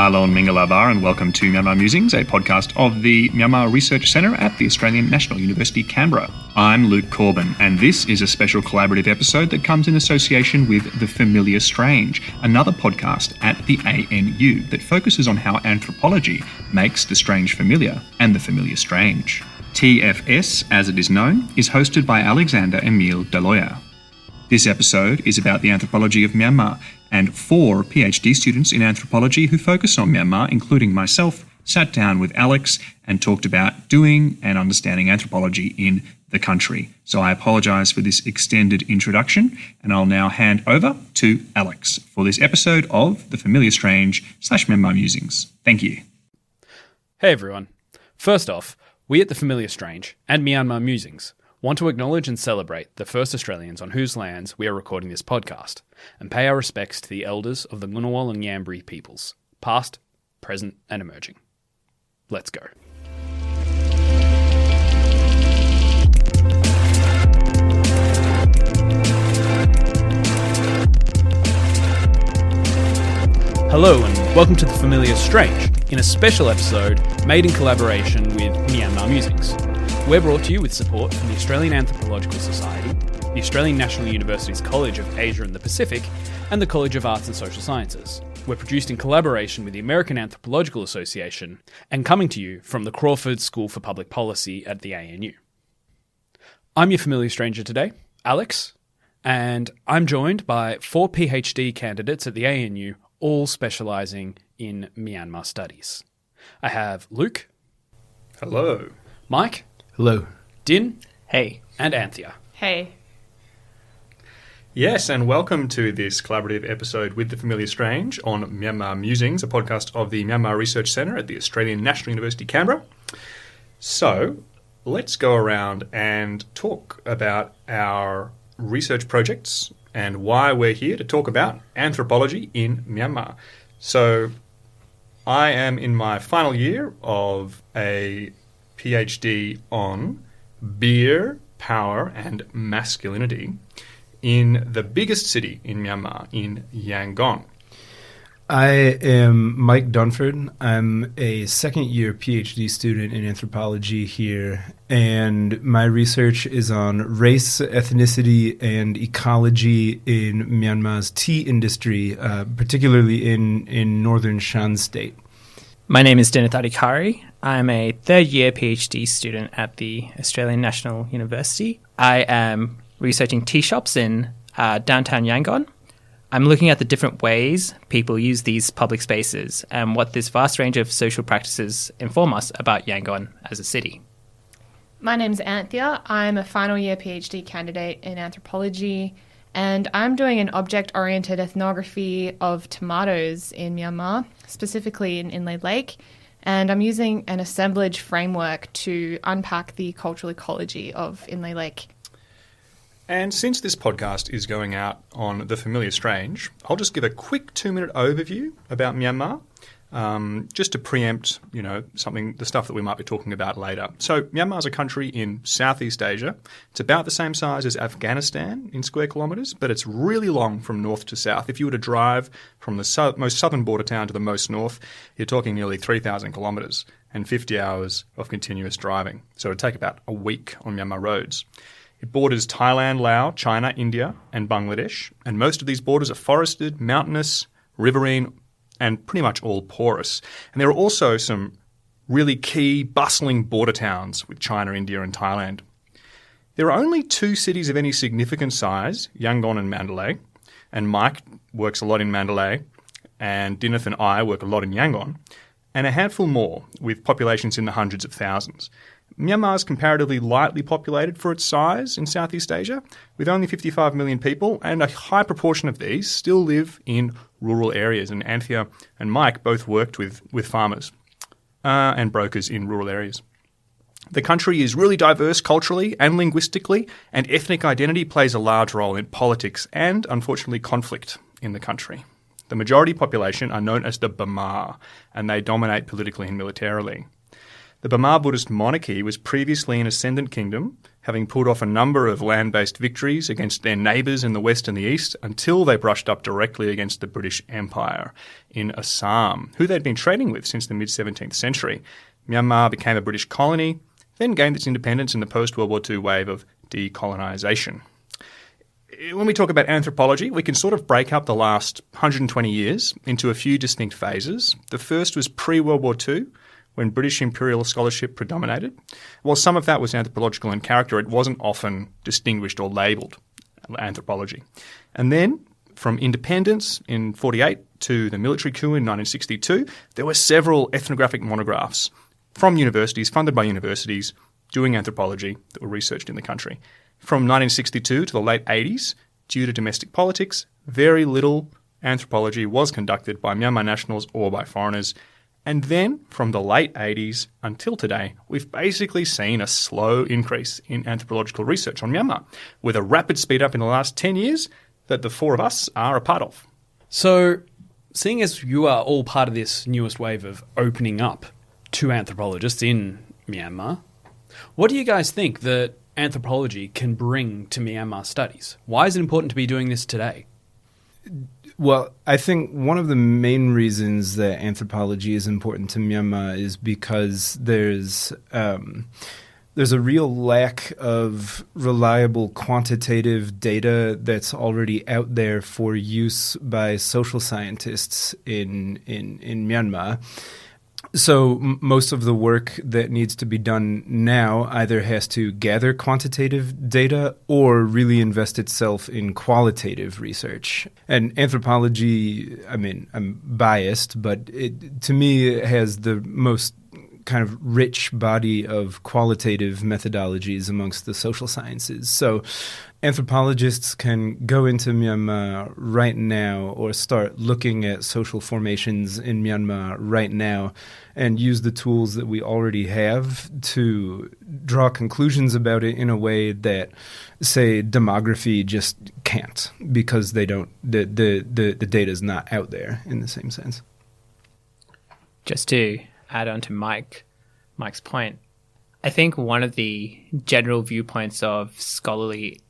Alon Mingalabar, and welcome to Myanmar Musings, a podcast of the Myanmar Research Centre at the Australian National University, Canberra. I'm Luke Corbin, and this is a special collaborative episode that comes in association with The Familiar Strange, another podcast at the ANU that focuses on how anthropology makes the strange familiar and the familiar strange. TFS, as it is known, is hosted by Alexander Emile D'Aloia. This episode is about the anthropology of Myanmar, and 4 PhD students in anthropology who focus on Myanmar, including myself, sat down with Alex and talked about doing and understanding anthropology in the country. So I apologise for this extended introduction, and I'll now hand over to Alex for this episode of The Familiar Strange / Myanmar Musings. Thank you. Hey everyone. First off, we at The Familiar Strange and Myanmar Musings want to acknowledge and celebrate the first Australians on whose lands we are recording this podcast, and pay our respects to the elders of the Ngunnawal and Ngambri peoples, past, present and emerging. Let's go. Hello and welcome to The Familiar Strange, in a special episode made in collaboration with Myanmar Musings. We're brought to you with support from the Australian Anthropological Society, the Australian National University's College of Asia and the Pacific, and the College of Arts and Social Sciences. We're produced in collaboration with the American Anthropological Association and coming to you from the Crawford School for Public Policy at the ANU. I'm your familiar stranger today, Alex, and I'm joined by 4 PhD candidates at the ANU, all specialising in Myanmar studies. I have Luke. Hello. Mike. Hello. Din. Hey. And Anthea. Hey. Yes, and welcome to this collaborative episode with The Familiar Strange on Myanmar Musings, a podcast of the Myanmar Research Centre at the Australian National University, Canberra. So, let's go around and talk about our research projects and why we're here to talk about anthropology in Myanmar. So, I am in my final year of a PhD on beer, power and masculinity in the biggest city in Myanmar, in Yangon. I am Mike Dunford. I'm a second-year PhD student in anthropology here, and my research is on race, ethnicity, and ecology in Myanmar's tea industry, particularly in northern Shan State. My name is Dinith Adhikari. I'm a third-year PhD student at the Australian National University. I am researching tea shops in downtown Yangon. I'm looking at the different ways people use these public spaces and what this vast range of social practices inform us about Yangon as a city. My name's Anthea. I'm a final year PhD candidate in anthropology, and I'm doing an object-oriented ethnography of tomatoes in Myanmar, specifically in Inle Lake, and I'm using an assemblage framework to unpack the cultural ecology of Inle Lake. And since this podcast is going out on The Familiar Strange, I'll just give a quick 2-minute overview about Myanmar, just to preempt, the stuff that we might be talking about later. So Myanmar is a country in Southeast Asia. It's about the same size as Afghanistan in square kilometres, but it's really long from north to south. If you were to drive from the most southern border town to the most north, you're talking nearly 3,000 kilometres and 50 hours of continuous driving. So it would take about a week on Myanmar roads. It borders Thailand, Laos, China, India, and Bangladesh, and most of these borders are forested, mountainous, riverine, and pretty much all porous. And there are also some really key, bustling border towns with China, India, and Thailand. There are only 2 cities of any significant size, Yangon and Mandalay, and Mike works a lot in Mandalay, and Dineth and I work a lot in Yangon, and a handful more, with populations in the hundreds of thousands. Myanmar is comparatively lightly populated for its size in Southeast Asia, with only 55 million people, and a high proportion of these still live in rural areas. And Anthea and Mike both worked with farmers and brokers in rural areas. The country is really diverse culturally and linguistically, and ethnic identity plays a large role in politics and, unfortunately, conflict in the country. The majority population are known as the Burmese, and they dominate politically and militarily. The Burma Buddhist monarchy was previously an ascendant kingdom, having pulled off a number of land-based victories against their neighbours in the west and the east until they brushed up directly against the British Empire in Assam, who they'd been trading with since the mid-17th century. Myanmar became a British colony, then gained its independence in the post-World War II wave of decolonisation. When we talk about anthropology, we can sort of break up the last 120 years into a few distinct phases. The first was pre-World War II, when British imperial scholarship predominated. While some of that was anthropological in character, it wasn't often distinguished or labelled anthropology. And then, from independence in 1948 to the military coup in 1962, there were several ethnographic monographs from universities, funded by universities, doing anthropology that were researched in the country. From 1962 to the late 80s, due to domestic politics, very little anthropology was conducted by Myanmar nationals or by foreigners. And then, from the late 80s until today, we've basically seen a slow increase in anthropological research on Myanmar, with a rapid speed up in the last 10 years that the four of us are a part of. So, seeing as you are all part of this newest wave of opening up to anthropologists in Myanmar, what do you guys think that anthropology can bring to Myanmar studies? Why is it important to be doing this today? Well, I think one of the main reasons that anthropology is important to Myanmar is because there's a real lack of reliable quantitative data that's already out there for use by social scientists in Myanmar. So most of the work that needs to be done now either has to gather quantitative data or really invest itself in qualitative research. And anthropology, I mean, I'm biased, but to me it has the most kind of rich body of qualitative methodologies amongst the social sciences. So anthropologists can go into Myanmar right now or start looking at social formations in Myanmar right now and use the tools that we already have to draw conclusions about it in a way that, say, demography just can't, because they don't, the data is not out there in the same sense. Just to add on to Mike's point, I think one of the general viewpoints of scholarly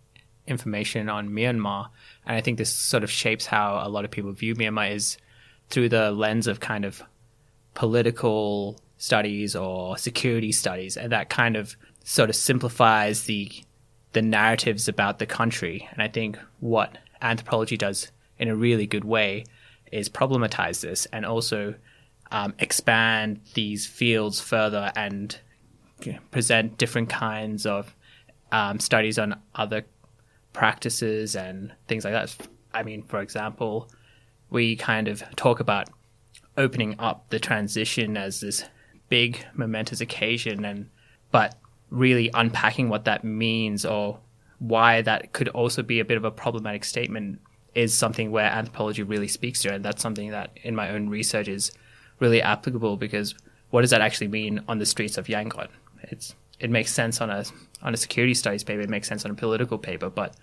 information on Myanmar, and I think this sort of shapes how a lot of people view Myanmar, is through the lens of kind of political studies or security studies, and that kind of sort of simplifies the narratives about the country. And I think what anthropology does in a really good way is problematize this and also expand these fields further and present different kinds of studies on other practices and things like that. I mean, for example, we kind of talk about opening up the transition as this big momentous occasion, but really unpacking what that means or why that could also be a bit of a problematic statement is something where anthropology really speaks to, and that's something that in my own research is really applicable, because what does that actually mean on the streets of Yangon? It makes sense on a security studies paper, it makes sense on a political paper, but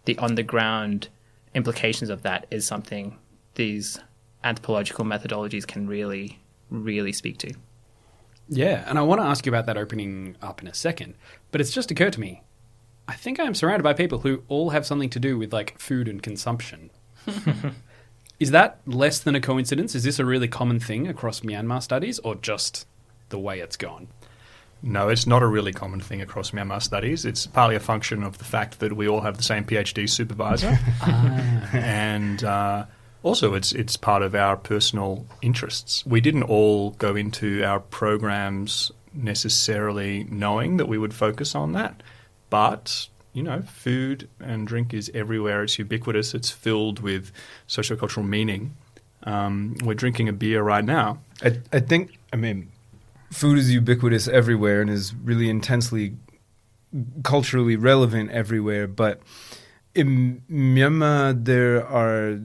the on-the-ground implications of that is something these anthropological methodologies can really, really speak to. Yeah, and I want to ask you about that opening up in a second, but it's just occurred to me, I think I'm surrounded by people who all have something to do with, like, food and consumption. Is that less than a coincidence? Is this a really common thing across Myanmar studies, or just the way it's gone? No, it's not a really common thing across Myanmar studies. It's partly a function of the fact that we all have the same PhD supervisor. And also it's part of our personal interests. We didn't all go into our programs necessarily knowing that we would focus on that. But, you know, food and drink is everywhere. It's ubiquitous. It's filled with sociocultural meaning. We're drinking a beer right now. I think, food is ubiquitous everywhere and is really intensely culturally relevant everywhere. But in Myanmar, there are,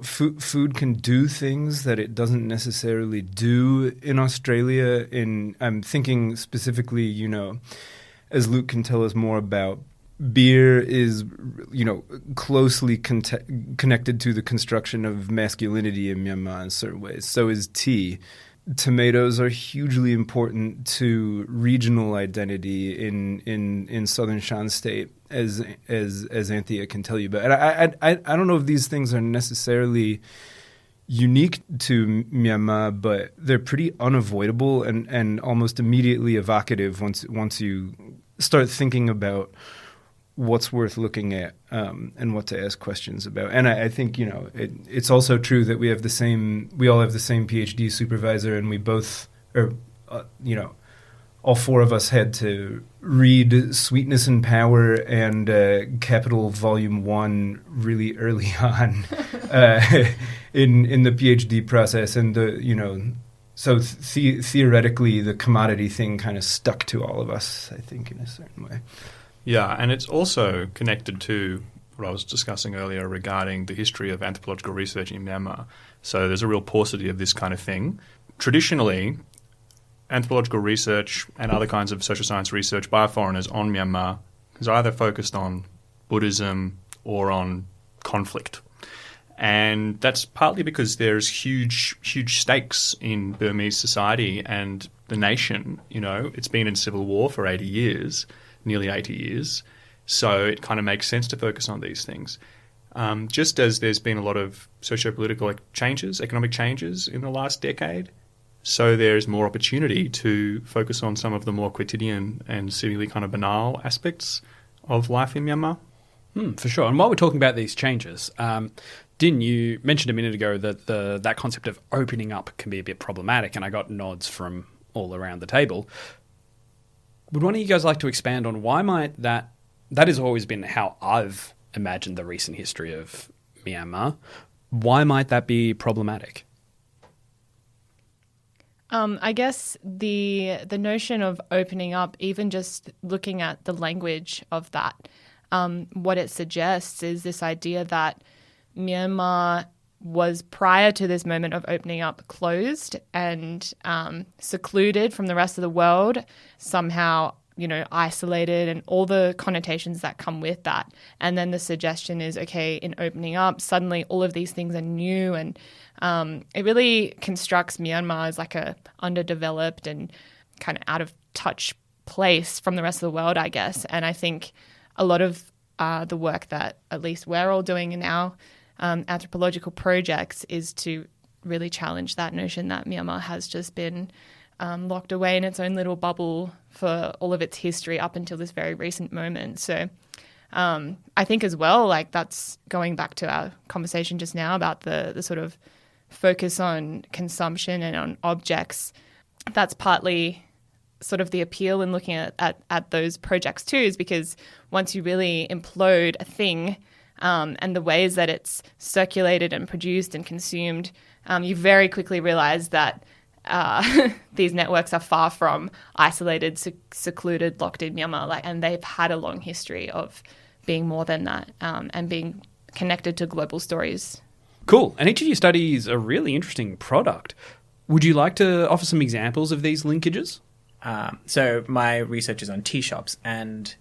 food can do things that it doesn't necessarily do in Australia. I'm thinking specifically, as Luke can tell us more about, beer is, closely connected to the construction of masculinity in Myanmar in certain ways. So is tea. tomatoes are hugely important to regional identity in southern Shan State, as Anthea can tell you. But I don't know if these things are necessarily unique to Myanmar, but they're pretty unavoidable and almost immediately evocative once you start thinking about what's worth looking at and what to ask questions about. And I think, it's also true that we all have the same PhD supervisor, and we both all four of us had to read Sweetness and Power and Capital Volume 1 really early on in the PhD process. And so theoretically the commodity thing kind of stuck to all of us, I think, in a certain way. Yeah, and it's also connected to what I was discussing earlier regarding the history of anthropological research in Myanmar. So there's a real paucity of this kind of thing. Traditionally, anthropological research and other kinds of social science research by foreigners on Myanmar is either focused on Buddhism or on conflict. And that's partly because there's huge stakes in Burmese society and the nation. It's been in civil war for 80 years. Nearly 80 years. So it kind of makes sense to focus on these things. Just as there's been a lot of socio-political changes, economic changes in the last decade, so there's more opportunity to focus on some of the more quotidian and seemingly kind of banal aspects of life in Myanmar. For sure. And while we're talking about these changes, Din, you mentioned a minute ago that that concept of opening up can be a bit problematic, and I got nods from all around the table. Would one of you guys like to expand on why might that has always been how I've imagined the recent history of Myanmar. Why might that be problematic? I guess the notion of opening up, even just looking at the language of that, what it suggests is this idea that Myanmar was, prior to this moment of opening up, closed and secluded from the rest of the world, somehow, isolated, and all the connotations that come with that. And then the suggestion is, okay, in opening up, suddenly all of these things are new, and it really constructs Myanmar as like a underdeveloped and kind of out of touch place from the rest of the world, I guess. And I think a lot of the work that at least we're all doing in our anthropological projects is to really challenge that notion that Myanmar has just been locked away in its own little bubble for all of its history up until this very recent moment. So I think as well, like that's going back to our conversation just now about the sort of focus on consumption and on objects. That's partly sort of the appeal in looking at those projects too, is because once you really implode a thing, and the ways that it's circulated and produced and consumed, you very quickly realize that these networks are far from isolated, secluded, locked in Myanmar, and they've had a long history of being more than that, and being connected to global stories. Cool. And each of you studies a really interesting product. Would you like to offer some examples of these linkages? So my research is on tea shops, and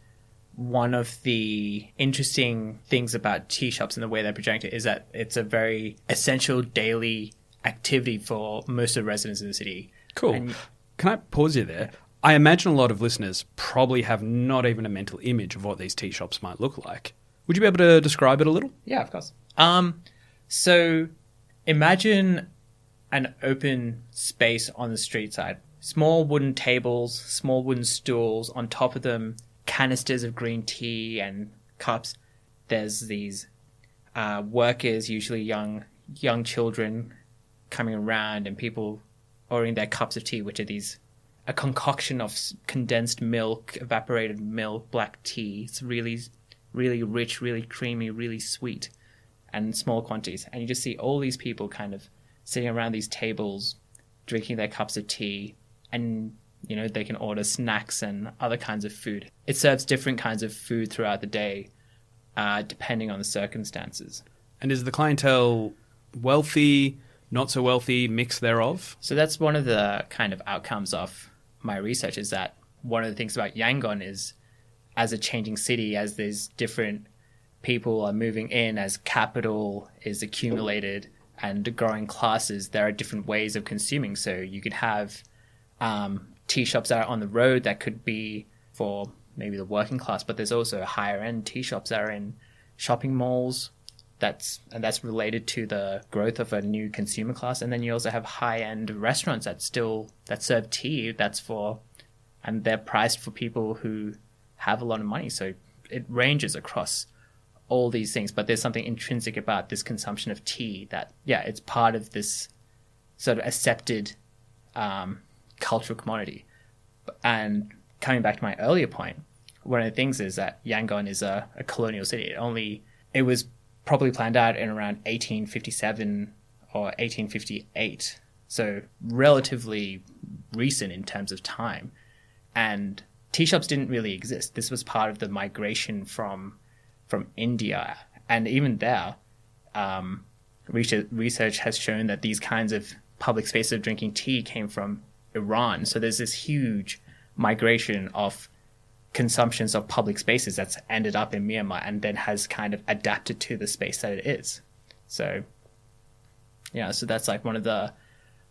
one of the interesting things about tea shops and the way they project it is that it's a very essential daily activity for most of the residents in the city. Cool. And can I pause you there? I imagine a lot of listeners probably have not even a mental image of what these tea shops might look like. Would you be able to describe it a little? Yeah, of course. So imagine an open space on the street side. Small wooden tables, small wooden stools, on top of them canisters of green tea and cups. There's these workers, usually young children, coming around, and people ordering their cups of tea, which are a concoction of condensed milk, evaporated milk, black tea. It's really, really rich, really creamy, really sweet, and small quantities. And you just see all these people kind of sitting around these tables, drinking their cups of tea, and they can order snacks and other kinds of food. It serves different kinds of food throughout the day, depending on the circumstances. And is the clientele wealthy, not so wealthy, mix thereof? So that's one of the kind of outcomes of my research, is that one of the things about Yangon is, as a changing city, as there's different people are moving in, as capital is accumulated, and growing classes, there are different ways of consuming. So you could have tea shops that are on the road that could be for maybe the working class, but there's also higher end tea shops that are in shopping malls. That's related to the growth of a new consumer class. And then you also have high end restaurants that serve tea. And they're priced for people who have a lot of money. So it ranges across all these things, but there's something intrinsic about this consumption of tea that, it's part of this sort of accepted cultural commodity. And coming back to my earlier point, one of the things is that Yangon is a colonial city. It was probably planned out in around 1857 or 1858, so relatively recent in terms of time. And tea shops didn't really exist. This was part of the migration from India. And even there, research has shown that these kinds of public spaces of drinking tea came from Iran. So there's this huge migration of consumptions of public spaces that's ended up in Myanmar and then has kind of adapted to the space that it is. So, so that's like one of the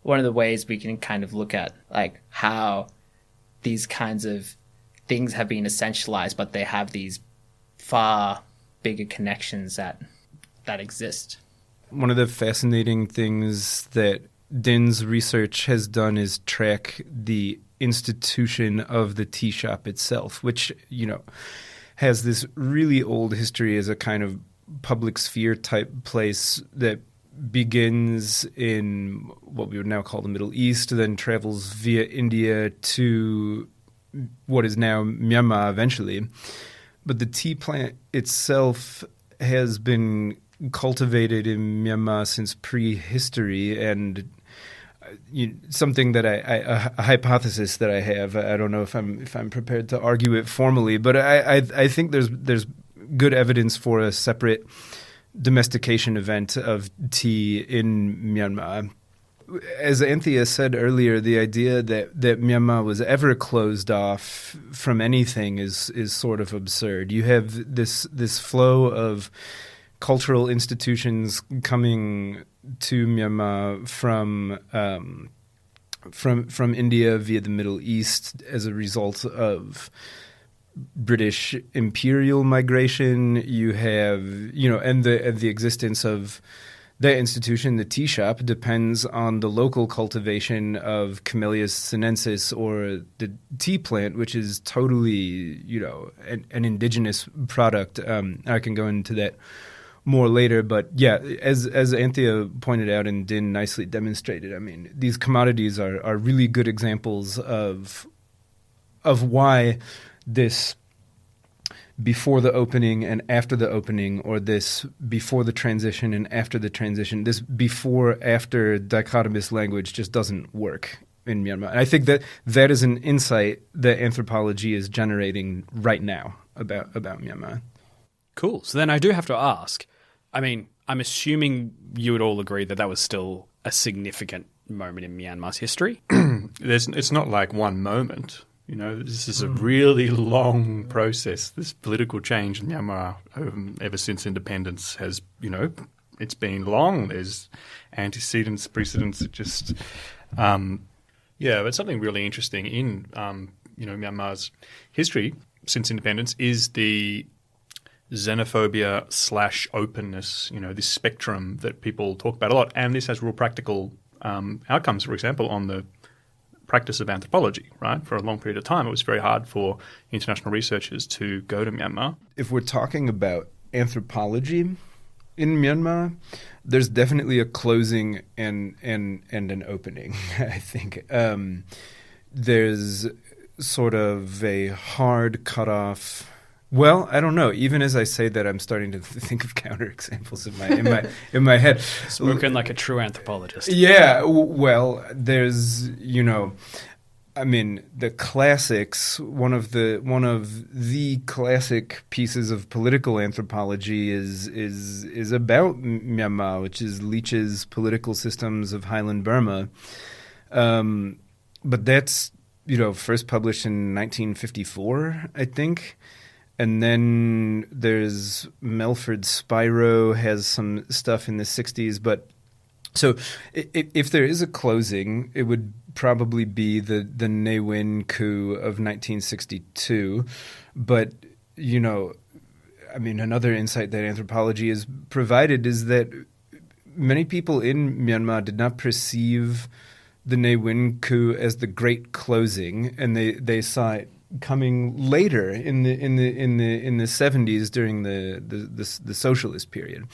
ways we can kind of look at like how these kinds of things have been essentialized, but they have these far bigger connections that exist. One of the fascinating things that Din's research has done is track the institution of the tea shop itself, which, has this really old history as a kind of public sphere type place that begins in what we would now call the Middle East, then travels via India to what is now Myanmar eventually. But the tea plant itself has been cultivated in Myanmar since prehistory, and something that a hypothesis that I have. I don't know if I'm prepared to argue it formally, but I think there's good evidence for a separate domestication event of tea in Myanmar. As Anthea said earlier, the idea that Myanmar was ever closed off from anything is sort of absurd. You have this flow of cultural institutions coming to Myanmar from India via the Middle East as a result of British imperial migration. You have, and the existence of that institution, the tea shop, depends on the local cultivation of Camellia sinensis, or the tea plant, which is totally, an indigenous product. I can go into that more later, but as Anthea pointed out and Din nicely demonstrated, these commodities are really good examples of why this before the opening and after the opening, or this before the transition and after the transition, this before-after dichotomous language just doesn't work in Myanmar. And I think that is an insight that anthropology is generating right now about Myanmar. Cool. So then I do have to ask, I'm assuming you would all agree that was still a significant moment in Myanmar's history? It's not like one moment. This is a really long process. This political change in Myanmar ever since independence has, it's been long. There's antecedents, precedents. It just, but something really interesting in, Myanmar's history since independence is the xenophobia / openness, this spectrum that people talk about a lot. And this has real practical outcomes, for example, on the practice of anthropology, right? For a long period of time, it was very hard for international researchers to go to Myanmar. If we're talking about anthropology in Myanmar, there's definitely a closing and an opening, I think. There's sort of a hard cutoff. Well, I don't know. Even as I say that, I'm starting to think of counterexamples in my head. Spoken like a true anthropologist. Yeah. Well, there's the classics. One of the classic pieces of political anthropology is about Myanmar, which is Leach's Political Systems of Highland Burma. But that's first published in 1954, I think. And then there's Melford Spiro has some stuff in the 60s, but So if there is a closing, it would probably be the Ne Win coup of 1962. But, another insight that anthropology has provided is that many people in Myanmar did not perceive the Ne Win coup as the great closing, and they saw it coming later in the 70s during the socialist period.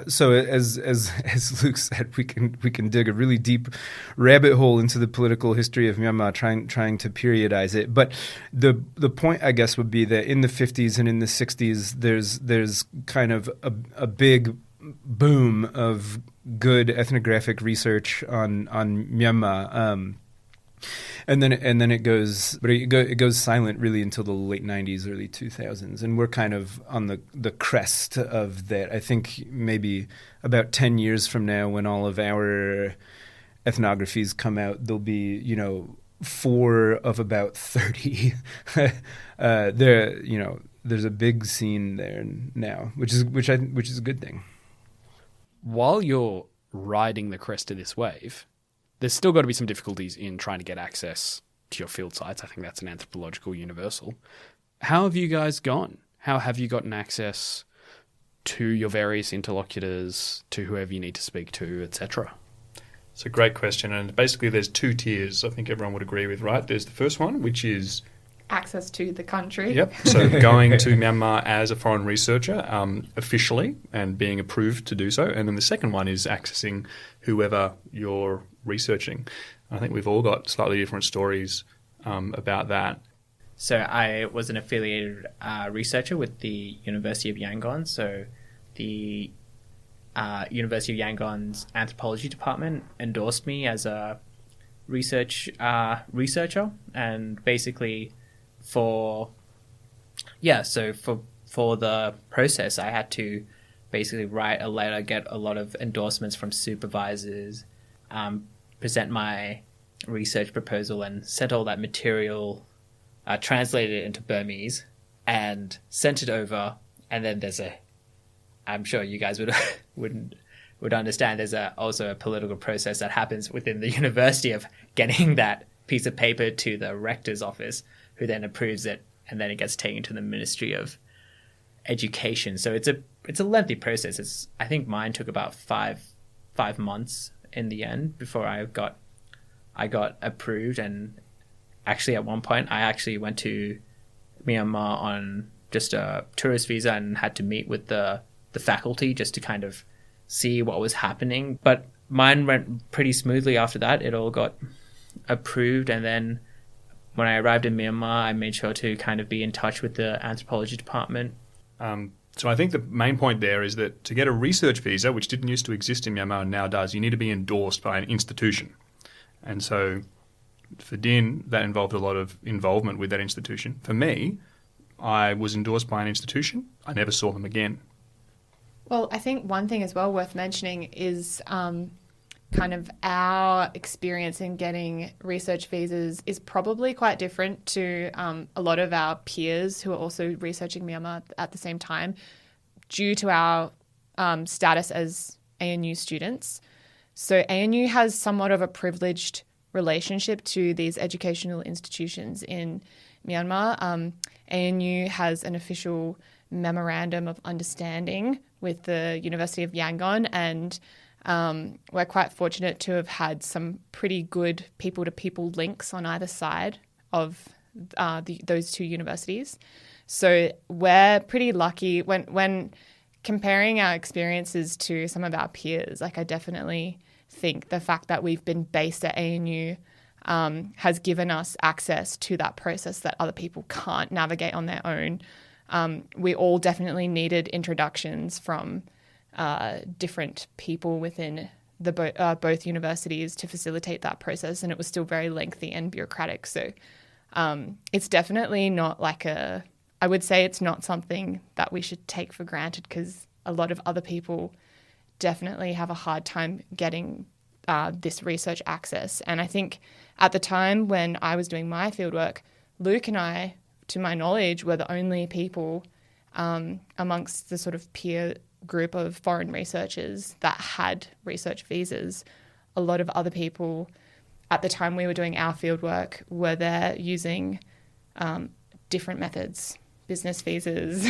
So as Luke said, we can dig a really deep rabbit hole into the political history of Myanmar, trying to periodize it. But the point, I guess, would be that in the 50s and in the 60s, there's kind of a big boom of good ethnographic research on Myanmar. And then it goes silent really until the late 90s, early 2000s, and we're kind of on the crest of that. I think maybe about 10 years from now, when all of our ethnographies come out, there'll be 4 of about 30. There's a big scene there now, which is a good thing. While you're riding the crest of this wave, there's still got to be some difficulties in trying to get access to your field sites. I think that's an anthropological universal. How have you guys gone? How have you gotten access to your various interlocutors, to whoever you need to speak to, etc.? It's a great question, and basically there's 2 tiers I think everyone would agree with, right? There's the first one, which is access to the country. Yep. So going to Myanmar as a foreign researcher officially and being approved to do so. And then the second one is accessing whoever you're researching. I think we've all got slightly different stories about that. So I was an affiliated researcher with the University of Yangon. So the University of Yangon's anthropology department endorsed me as a researcher, and basically for the process, I had to basically write a letter, get a lot of endorsements from supervisors, present my research proposal, and sent all that material, translated it into Burmese, and sent it over. And then I'm sure you guys would understand, there's also a political process that happens within the university of getting that piece of paper to the rector's office, who then approves it, and then it gets taken to the Ministry of Education. So it's a lengthy process. I think mine took about five months in the end before I got approved. And actually, at one point, I actually went to Myanmar on just a tourist visa and had to meet with the faculty just to kind of see what was happening. But mine went pretty smoothly after that. It all got approved, and then when I arrived in Myanmar, I made sure to kind of be in touch with the anthropology department. So I think the main point there is that to get a research visa, which didn't used to exist in Myanmar and now does, you need to be endorsed by an institution. And so for Din, that involved a lot of involvement with that institution. For me, I was endorsed by an institution. I never saw them again. Well, I think one thing as well worth mentioning is kind of our experience in getting research visas is probably quite different to a lot of our peers who are also researching Myanmar at the same time, due to our status as ANU students. So ANU has somewhat of a privileged relationship to these educational institutions in Myanmar. ANU has an official memorandum of understanding with the University of Yangon, and we're quite fortunate to have had some pretty good people-to-people links on either side of those 2 universities. So we're pretty lucky when comparing our experiences to some of our peers. Like, I definitely think the fact that we've been based at ANU has given us access to that process that other people can't navigate on their own. We all definitely needed introductions from different people within the both universities to facilitate that process, and it was still very lengthy and bureaucratic. So it's definitely not I would say it's not something that we should take for granted, because a lot of other people definitely have a hard time getting this research access. And I think at the time when I was doing my fieldwork, Luke and I, to my knowledge, were the only people amongst the sort of peer group of foreign researchers that had research visas. A lot of other people at the time we were doing our fieldwork were there using different methods, business visas,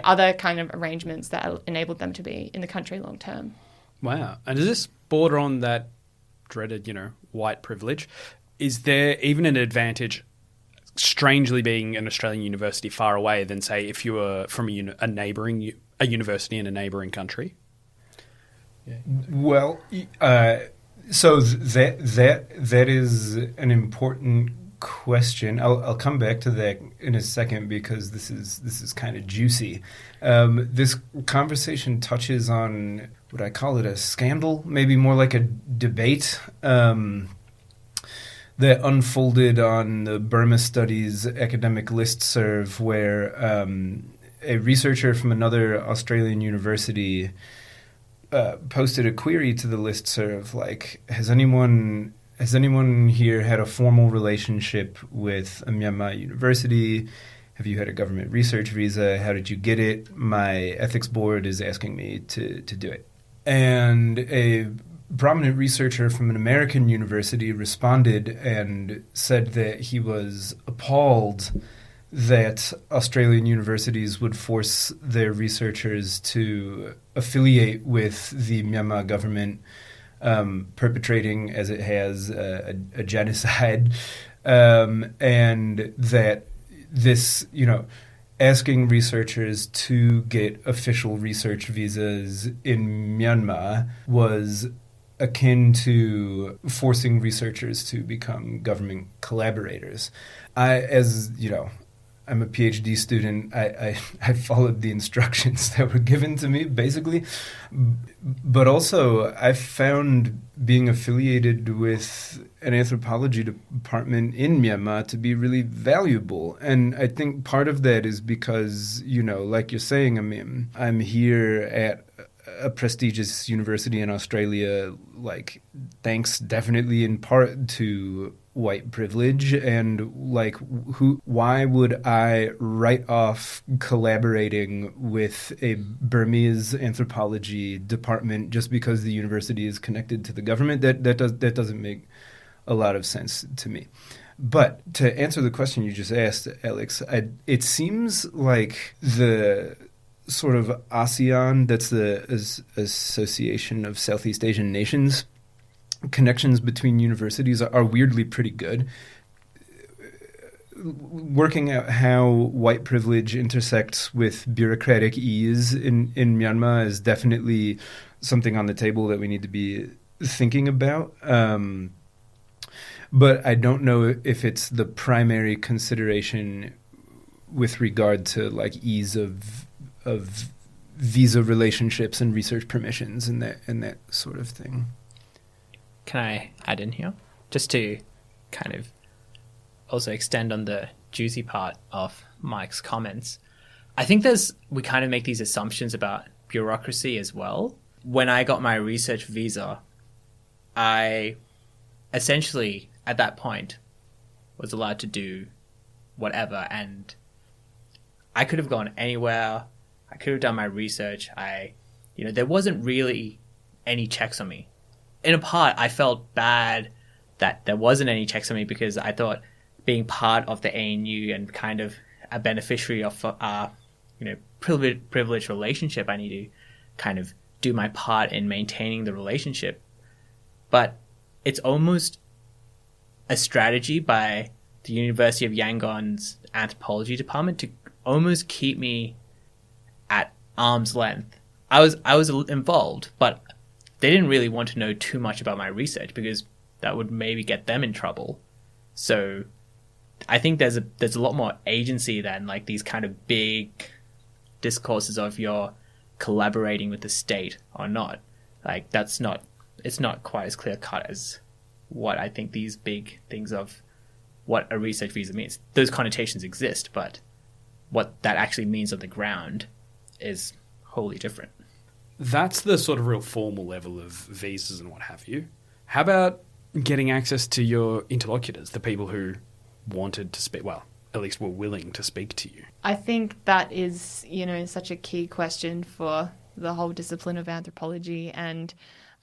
other kind of arrangements that enabled them to be in the country long term. Wow. And does this border on that dreaded, white privilege? Is there even an advantage, strangely being an Australian university far away, than, say, if you were from a university in a neighbouring country? Yeah. Well, so that is an important question. I'll come back to that in a second because this is kind of juicy. This conversation touches on, would I call it a scandal? Maybe more like a debate that unfolded on the Burma Studies academic listserv, where a researcher from another Australian university posted a query to the listserv, like, has anyone here had a formal relationship with a Myanmar university? Have you had a government research visa? How did you get it? My ethics board is asking me to do it. And a prominent researcher from an American university responded and said that he was appalled that Australian universities would force their researchers to affiliate with the Myanmar government, perpetrating, as it has, a genocide, and that this, asking researchers to get official research visas in Myanmar was akin to forcing researchers to become government collaborators. I'm a PhD student. I followed the instructions that were given to me, basically. But also, I found being affiliated with an anthropology department in Myanmar to be really valuable. And I think part of that is because, like you're saying, I'm here at a prestigious university in Australia, like, thanks definitely in part to white privilege, and why would I write off collaborating with a Burmese anthropology department just because the university is connected to the government? That doesn't make a lot of sense to me. But to answer the question you just asked, Alex, it seems like the sort of ASEAN, that's the Association of Southeast Asian Nations, connections between universities are weirdly pretty good. Working out how white privilege intersects with bureaucratic ease in Myanmar is definitely something on the table that we need to be thinking about. But I don't know if it's the primary consideration with regard to ease of visa relationships and research permissions and that sort of thing. Can I add in here? Just to kind of also extend on the juicy part of Mike's comments. I think we kind of make these assumptions about bureaucracy as well. When I got my research visa, I essentially, at that point, was allowed to do whatever, and I could have gone anywhere. I could have done my research. There wasn't really any checks on me. In a part, I felt bad that there wasn't any checks on me because I thought being part of the ANU and kind of a beneficiary of privileged relationship, I need to kind of do my part in maintaining the relationship. But it's almost a strategy by the University of Yangon's anthropology department to almost keep me at arm's length. I was involved, but they didn't really want to know too much about my research because that would maybe get them in trouble. So I think there's a lot more agency than these kind of big discourses of you're collaborating with the state or not. It's not quite as clear cut as what I think these big things of what a research visa means. Those connotations exist, but what that actually means on the ground is wholly different. That's the sort of real formal level of visas and what have you. How about getting access to your interlocutors, the people who wanted to speak, at least were willing to speak to you? I think that is, such a key question for the whole discipline of anthropology. And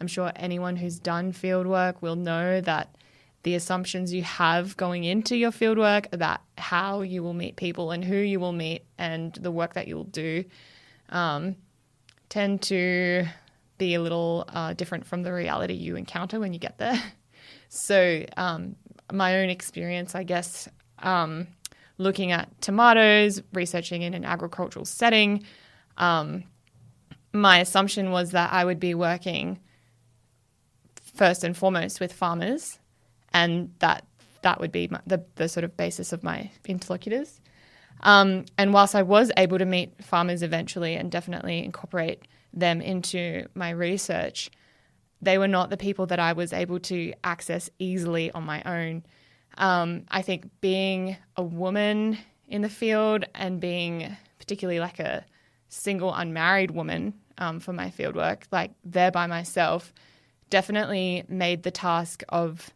I'm sure anyone who's done fieldwork will know that the assumptions you have going into your fieldwork about how you will meet people and who you will meet and the work that you'll do tend to be a little different from the reality you encounter when you get there. So my own experience, I guess, looking at tomatoes, researching in an agricultural setting, my assumption was that I would be working first and foremost with farmers, and that would be the sort of basis of my interlocutors. And whilst I was able to meet farmers eventually and definitely incorporate them into my research, they were not the people that I was able to access easily on my own. I think being a woman in the field and being particularly like a single unmarried woman for my fieldwork, like there by myself, definitely made the task of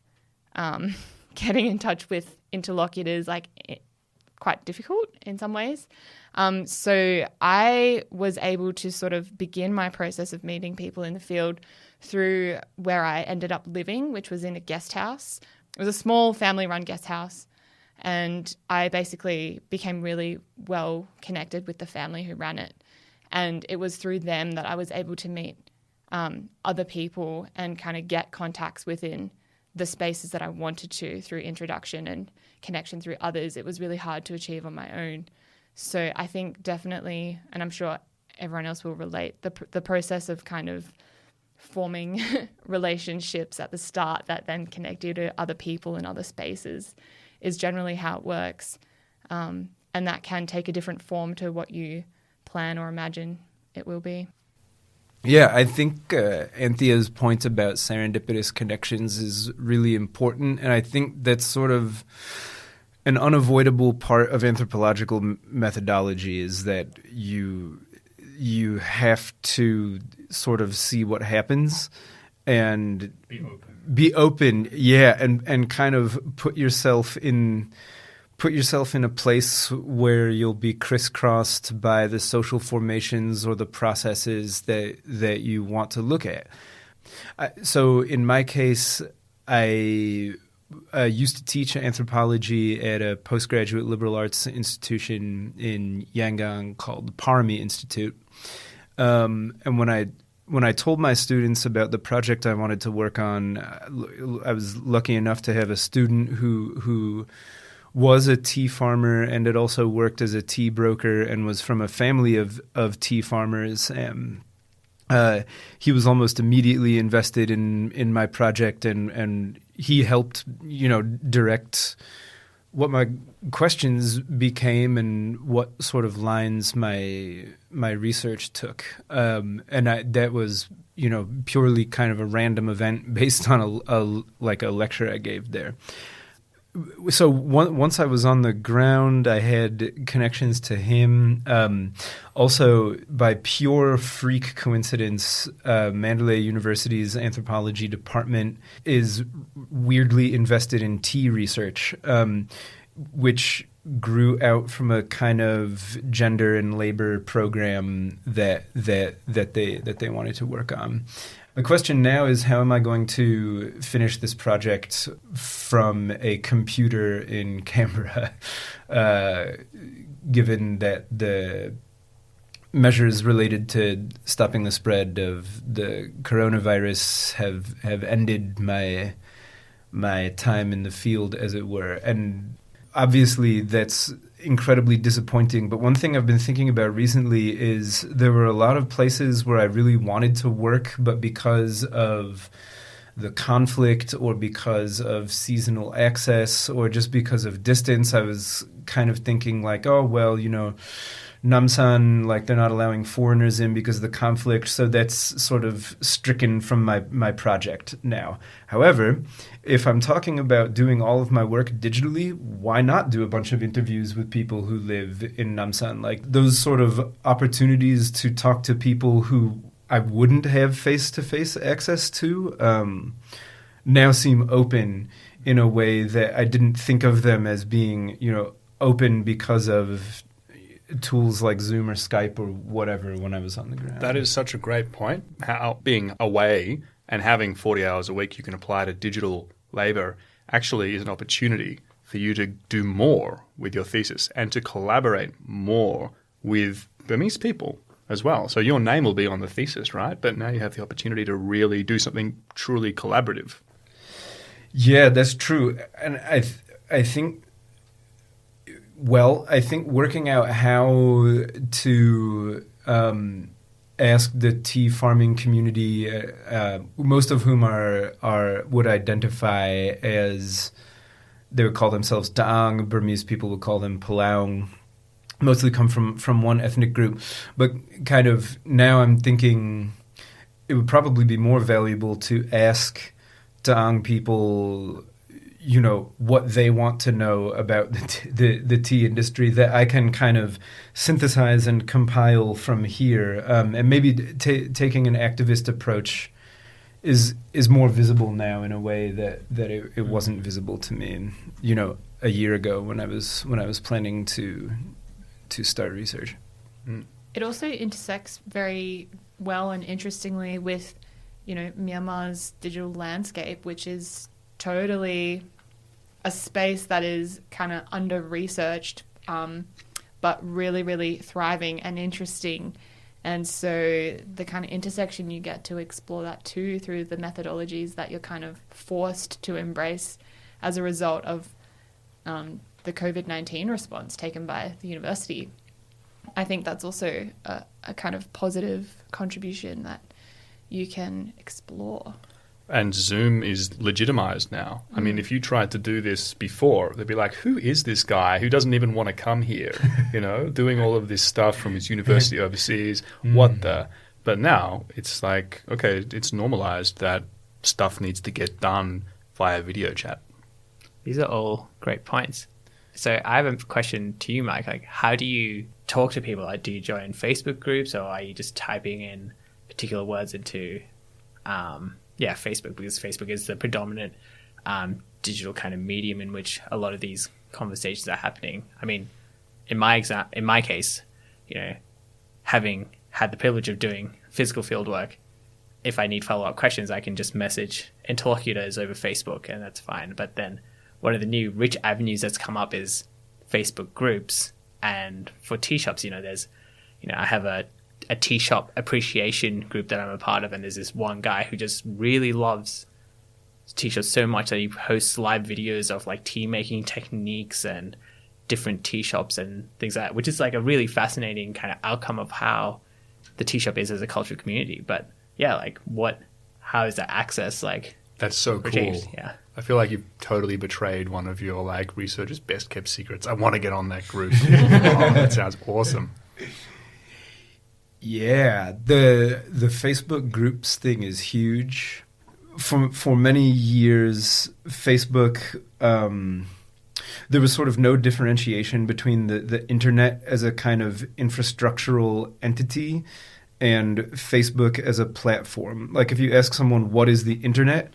getting in touch with interlocutors quite difficult in some ways. So I was able to sort of begin my process of meeting people in the field through where I ended up living, which was in a guest house. It was a small family-run guest house, and I basically became really well connected with the family who ran it. And it was through them that I was able to meet other people and kind of get contacts within the spaces that I wanted to through introduction and connection through others. It was really hard to achieve on my own. So I think definitely, and I'm sure everyone else will relate, the process of kind of forming relationships at the start that then connect you to other people and other spaces is generally how it works. And that can take a different form to what you plan or imagine it will be. Yeah, I think Anthea's point about serendipitous connections is really important, and I think that's sort of an unavoidable part of anthropological methodology is that you have to sort of see what happens and be open, yeah, and kind of put yourself in a place where you'll be crisscrossed by the social formations or the processes that you want to look at. So in my case, I used to teach anthropology at a postgraduate liberal arts institution in Yangon called the Parami Institute. And when I told my students about the project I wanted to work on, I was lucky enough to have a student who was a tea farmer and had also worked as a tea broker and was from a family of tea farmers. He was almost immediately invested in my project, and he helped, direct what my questions became and what sort of lines my research took. That was, purely kind of a random event based on a lecture I gave there. So once I was on the ground, I had connections to him. Also, by pure freak coincidence, Mandalay University's anthropology department is weirdly invested in tea research, which grew out from a kind of gender and labor program that they wanted to work on. The question now is, how am I going to finish this project from a computer in Canberra, given that the measures related to stopping the spread of the coronavirus have ended my time in the field, as it were. And obviously that's incredibly disappointing. But one thing I've been thinking about recently is there were a lot of places where I really wanted to work, but because of the conflict or because of seasonal access or just because of distance, I was kind of thinking like, oh, well, Namsan, like they're not allowing foreigners in because of the conflict, so that's sort of stricken from my project now. However, if I'm talking about doing all of my work digitally, why not do a bunch of interviews with people who live in Namsan? Like those sort of opportunities to talk to people who I wouldn't have face-to-face access to now seem open in a way that I didn't think of them as being, open because of tools like Zoom or Skype or whatever when I was on the ground. That is such a great point. How being away and having 40 hours a week you can apply to digital labor actually is an opportunity for you to do more with your thesis and to collaborate more with Burmese people as well. So your name will be on the thesis, right? But now you have the opportunity to really do something truly collaborative. Yeah, that's true. And I think working out how to ask the tea farming community, most of whom would identify as, they would call themselves Daang, Burmese people would call them Palaung, mostly come from one ethnic group. But kind of now I'm thinking it would probably be more valuable to ask Daang people, what they want to know about the tea industry that I can kind of synthesize and compile from here. And maybe taking an activist approach is more visible now in a way that it wasn't visible to me, a year ago when I was planning to start research. It also intersects very well and interestingly with, Myanmar's digital landscape, which is totally a space that is kind of under-researched, but really, really thriving and interesting. And so the kind of intersection you get to explore that too through the methodologies that you're kind of forced to embrace as a result of the COVID-19 response taken by the university. I think that's also a kind of positive contribution that you can explore. And Zoom is legitimized now. I mean, if you tried to do this before, they'd be like, who is this guy who doesn't even want to come here, doing all of this stuff from his university overseas, what the... But now it's like, okay, it's normalized that stuff needs to get done via video chat. These are all great points. So I have a question to you, Mike. Like, how do you talk to people? Like, do you join Facebook groups, or are you just typing in particular words into Facebook, because Facebook is the predominant digital kind of medium in which a lot of these conversations are happening. I mean, in my case, having had the privilege of doing physical field work, if I need follow-up questions, I can just message interlocutors over Facebook, and that's fine. But then one of the new rich avenues that's come up is Facebook groups. And for tea shops, there's, I have a tea shop appreciation group that I'm a part of, and there's this one guy who just really loves tea shops so much that he posts live videos of like tea making techniques and different tea shops and things like that, which is like a really fascinating kind of outcome of how the tea shop is as a cultural community. But yeah, like how is that access like? That's so cool. Yeah. I feel like you've totally betrayed one of your like researchers' best kept secrets. I want to get on that group. That sounds awesome. Yeah, the Facebook groups thing is huge. For many years, Facebook, there was sort of no differentiation between the internet as a kind of infrastructural entity and Facebook as a platform. Like if you ask someone what is the internet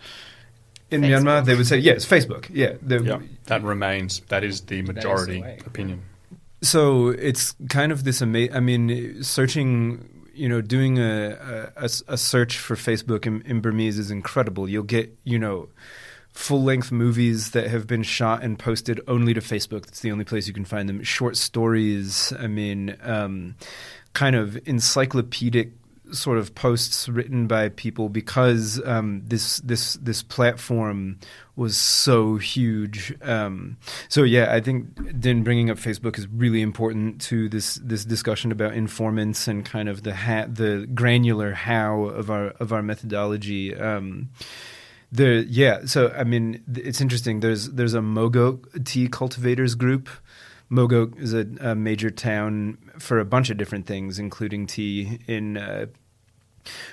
in Facebook. Myanmar, they would say, yes, Facebook. Yeah, that is the majority opinion. So it's kind of this searching, doing a search for Facebook in Burmese is incredible. You'll get, full-length movies that have been shot and posted only to Facebook. That's the only place you can find them. Short stories, kind of encyclopedic sort of posts written by people because this platform was so huge. So yeah, I think then bringing up Facebook is really important to this discussion about informants and kind of the granular how of our methodology. So I mean, it's interesting. There's a Mogok tea cultivators group. Mogok is a major town for a bunch of different things, including tea in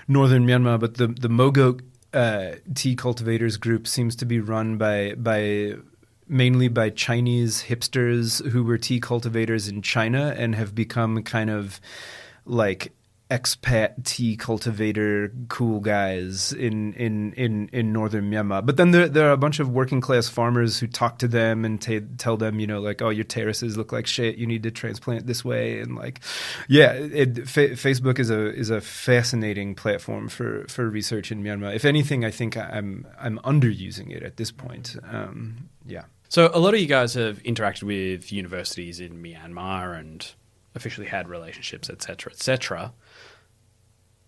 northern Myanmar. But the Mogok tea cultivators group seems to be run mainly by Chinese hipsters who were tea cultivators in China and have become kind of like expat tea cultivator cool guys in northern Myanmar. But then there are a bunch of working class farmers who talk to them and tell them, like, oh, your terraces look like shit, you need to transplant this way. And like, yeah, Facebook is a fascinating platform for research in Myanmar. If anything, I think I'm underusing it at this point. Yeah. So a lot of you guys have interacted with universities in Myanmar and officially had relationships, etc., etc.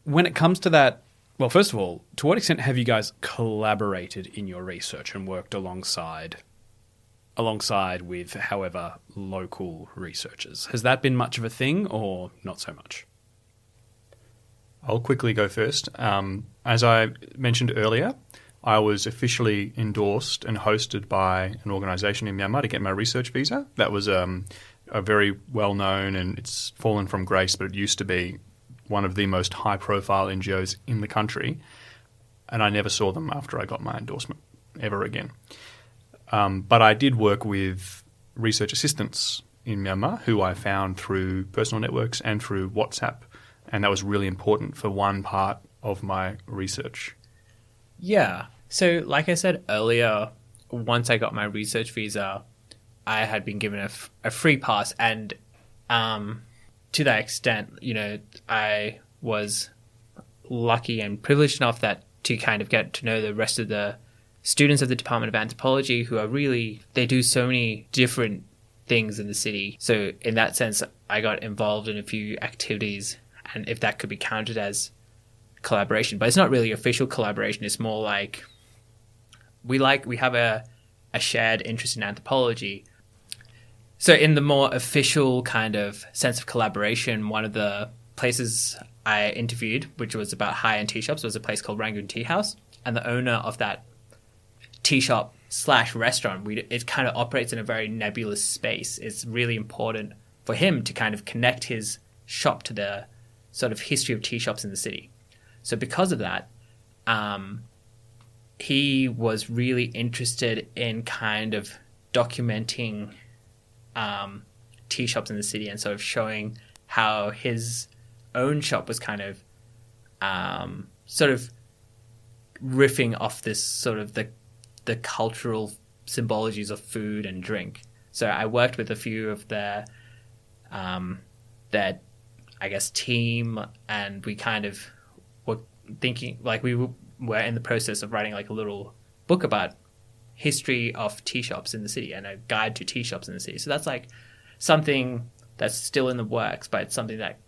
When it comes to that, well, first of all, to what extent have you guys collaborated in your research and worked alongside with, however, local researchers? Has that been much of a thing or not so much? I'll quickly go first. As I mentioned earlier, I was officially endorsed and hosted by an organisation in Myanmar to get my research visa. That was a very well-known, and it's fallen from grace, but it used to be one of the most high-profile NGOs in the country, and I never saw them after I got my endorsement ever again. But I did work with research assistants in Myanmar who I found through personal networks and through WhatsApp, and that was really important for one part of my research. Yeah. So like I said earlier, once I got my research visa, I had been given a free pass, and to that extent, I was lucky and privileged enough to kind of get to know the rest of the students of the Department of Anthropology, who are they do so many different things in the city. So in that sense, I got involved in a few activities, and if that could be counted as collaboration, but it's not really official collaboration. It's more like we have a shared interest in anthropology. So in the more official kind of sense of collaboration, one of the places I interviewed, which was about high-end tea shops, was a place called Rangoon Tea House. And the owner of that tea shop / restaurant, it kind of operates in a very nebulous space. It's really important for him to kind of connect his shop to the sort of history of tea shops in the city. So because of that, he was really interested in kind of documenting tea shops in the city and sort of showing how his own shop was kind of sort of riffing off this sort of the cultural symbologies of food and drink. So I worked with a few of their I guess team, and we kind of were thinking, like, we were in the process of writing like a little book about history of tea shops in the city and a guide to tea shops in the city. So that's like something that's still in the works, but it's something that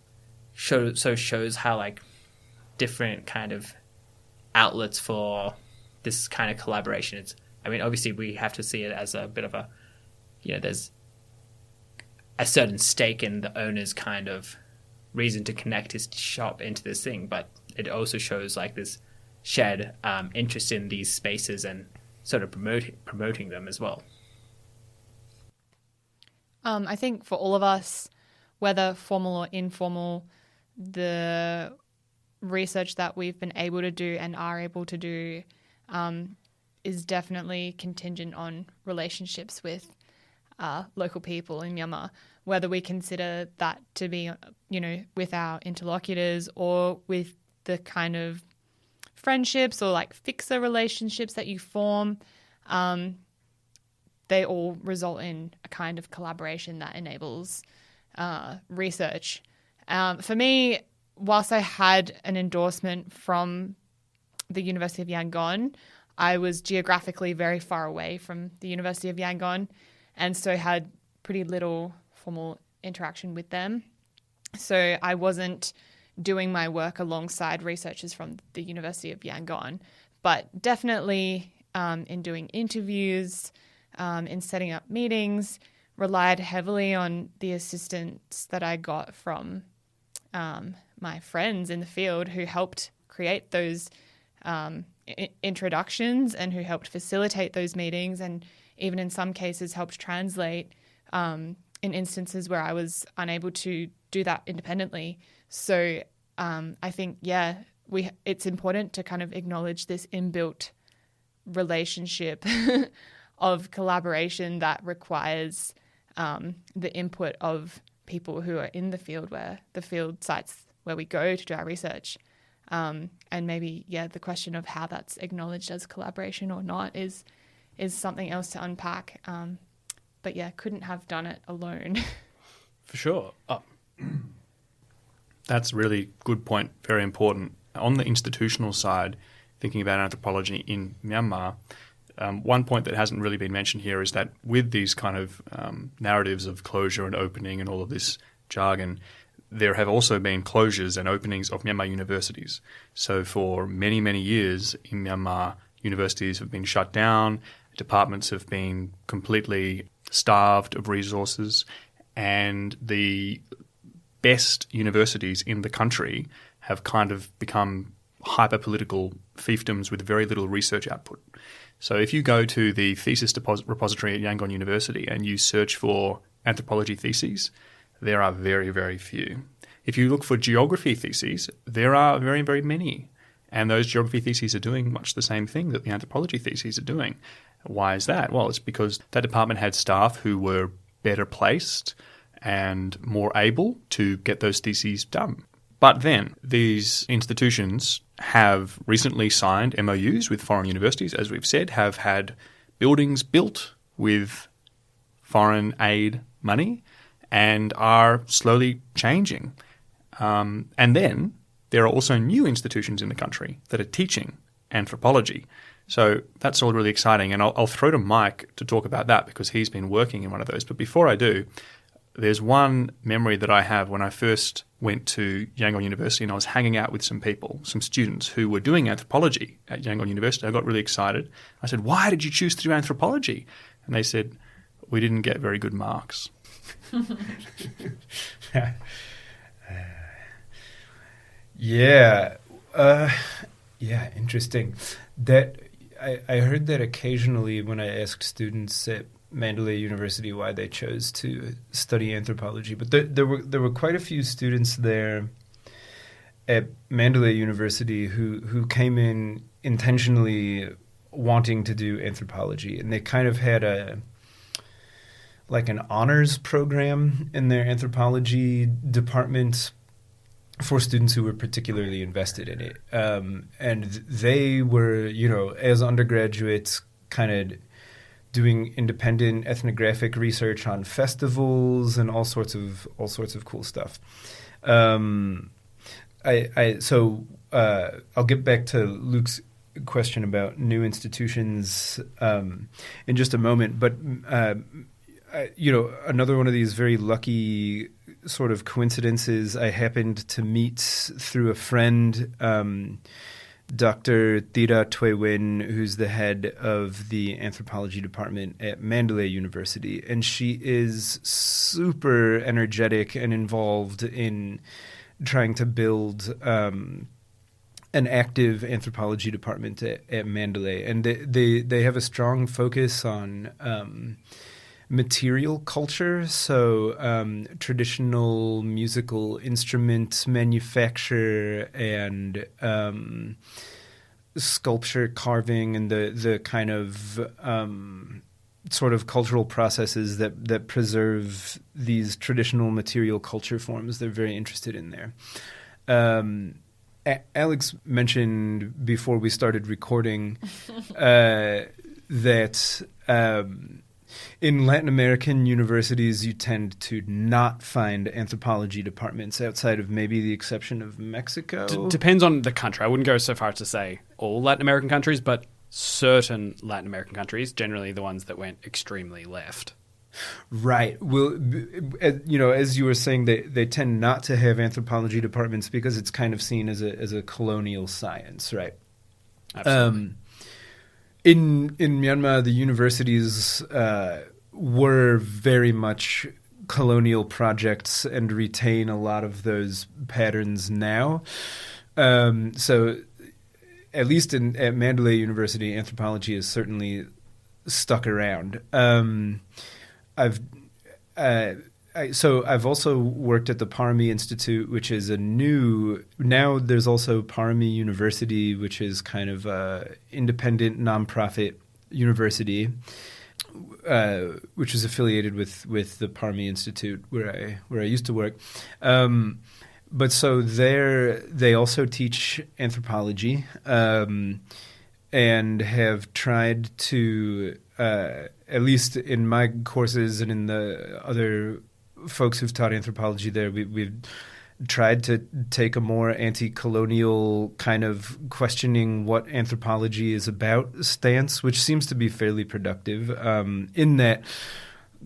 shows how like different kind of outlets for this kind of collaboration. Obviously we have to see it as a bit of a, there's a certain stake in the owner's kind of reason to connect his shop into this thing, but it also shows like this shared interest in these spaces and sort of promoting them as well. I think for all of us, whether formal or informal, the research that we've been able to do and are able to do is definitely contingent on relationships with local people in Myanmar, whether we consider that to be, with our interlocutors or with the kind of friendships or like fixer relationships that you form. They all result in a kind of collaboration that enables research. For me, whilst I had an endorsement from the University of Yangon, I was geographically very far away from the University of Yangon, and so had pretty little formal interaction with them. So I wasn't doing my work alongside researchers from the University of Yangon, but definitely in doing interviews, in setting up meetings, relied heavily on the assistance that I got from my friends in the field who helped create those introductions and who helped facilitate those meetings, and even in some cases helped translate in instances where I was unable to do that independently. So I think, it's important to kind of acknowledge this inbuilt relationship of collaboration that requires the input of people who are in the field where the field sites where we go to do our research. And maybe, the question of how that's acknowledged as collaboration or not is something else to unpack. But couldn't have done it alone. For sure. Oh. That's a really good point, very important. On the institutional side, thinking about anthropology in Myanmar, one point that hasn't really been mentioned here is that with these kind of narratives of closure and opening and all of this jargon, there have also been closures and openings of Myanmar universities. So for many, many years in Myanmar, universities have been shut down, departments have been completely starved of resources, and the best universities in the country have kind of become hyper-political fiefdoms with very little research output. So if you go to the thesis repository at Yangon University and you search for anthropology theses, there are very, very few. If you look for geography theses, there are very, very many. And those geography theses are doing much the same thing that the anthropology theses are doing. Why is that? Well, it's because that department had staff who were better placed and more able to get those theses done. But then these institutions have recently signed MOUs with foreign universities, as we've said, have had buildings built with foreign aid money and are slowly changing. And then there are also new institutions in the country that are teaching anthropology. So that's all really exciting. And I'll throw to Mike to talk about that because he's been working in one of those. But before I do, there's one memory that I have when I first went to Yangon University and I was hanging out with some people, some students who were doing anthropology at Yangon University. I got really excited. I said, "Why did you choose to do anthropology?" And they said, "We didn't get very good marks." Interesting. That I heard that occasionally when I asked students at Mandalay University why they chose to study anthropology, but there were quite a few students there at Mandalay University who came in intentionally wanting to do anthropology, and they kind of had an honors program in their anthropology department for students who were particularly invested in it. And they were, as undergraduates, kind of doing independent ethnographic research on festivals and all sorts of cool stuff. I'll get back to Luke's question about new institutions in just a moment, but another one of these very lucky sort of coincidences, I happened to meet through a friend, Dr. Thira Twewin, who's the head of the anthropology department at Mandalay University, and she is super energetic and involved in trying to build an active anthropology department at Mandalay, and they have a strong focus on material culture, so traditional musical instrument manufacture and sculpture carving and the kind of sort of cultural processes that preserve these traditional material culture forms. They're very interested in there. Alex mentioned before we started recording that in Latin American universities, you tend to not find anthropology departments outside of maybe the exception of Mexico. Depends on the country. I wouldn't go so far as to say all Latin American countries, but certain Latin American countries, generally the ones that went extremely left. Right. Well, as you were saying, they tend not to have anthropology departments because it's kind of seen as a colonial science, right? Absolutely. In Myanmar, the universities were very much colonial projects and retain a lot of those patterns now. So at least at Mandalay University, anthropology is certainly stuck around. I've also worked at the Parami Institute, which is now there's also Parami University, which is kind of a independent nonprofit university, which is affiliated with the Parami Institute where I used to work. But so they also teach anthropology, and have tried to, at least in my courses and in the other folks who've taught anthropology there, we've tried to take a more anti-colonial kind of questioning what anthropology is about stance, which seems to be fairly productive, in that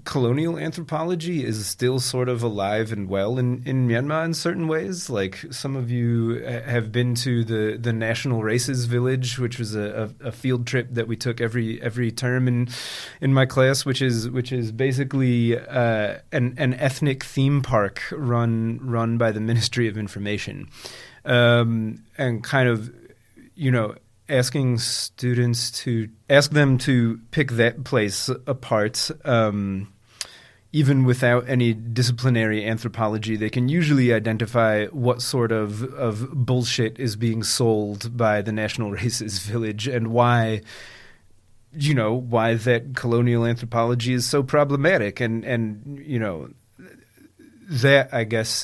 colonial anthropology is still sort of alive and well in Myanmar in certain ways. Like, some of you have been to the National Races Village, which was a field trip that we took every term in my class, which is basically an ethnic theme park run by the Ministry of Information, and kind of, asking students to ask them to pick that place apart, even without any disciplinary anthropology. They can usually identify what sort of bullshit is being sold by the National Races Village, and why that colonial anthropology is so problematic. And that, I guess,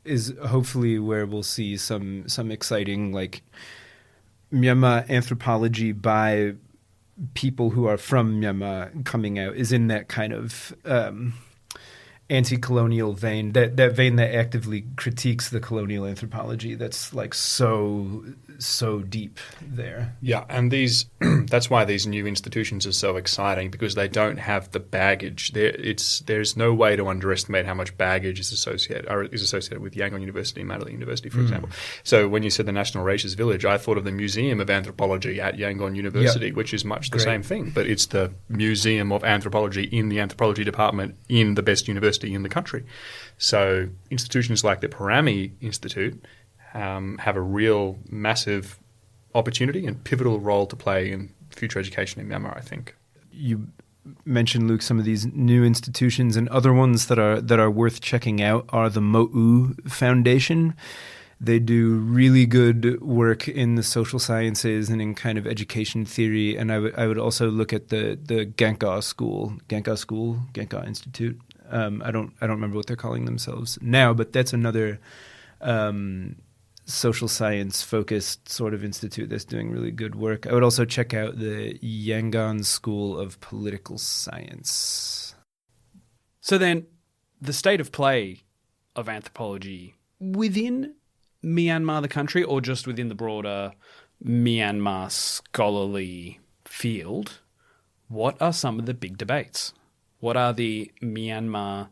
is hopefully where we'll see some exciting, like, Myanmar anthropology by people who are from Myanmar coming out, is in that kind of anti-colonial vein, that vein that actively critiques the colonial anthropology that's like so deep there. Yeah, and that's why these new institutions are so exciting, because they don't have the baggage. There's no way to underestimate how much baggage is associated with Yangon University and Manila University, for example. So when you said the National Races Village, I thought of the Museum of Anthropology at Yangon University, which is much the same thing, but it's the Museum of Anthropology in the Anthropology Department in the best university in the country. So institutions like the Parami Institute have a real massive opportunity and pivotal role to play in future education in Myanmar, I think. You mentioned, Luke, some of these new institutions, and other ones that are worth checking out are the Mo'u Foundation. They do really good work in the social sciences and in kind of education theory. And I would also look at the Ganka Institute. I don't remember what they're calling themselves now, but that's another social science focused sort of institute that's doing really good work. I would also check out the Yangon School of Political Science. So then, the state of play of anthropology within Myanmar, the country, or just within the broader Myanmar scholarly field, what are some of the big debates? What are the Myanmar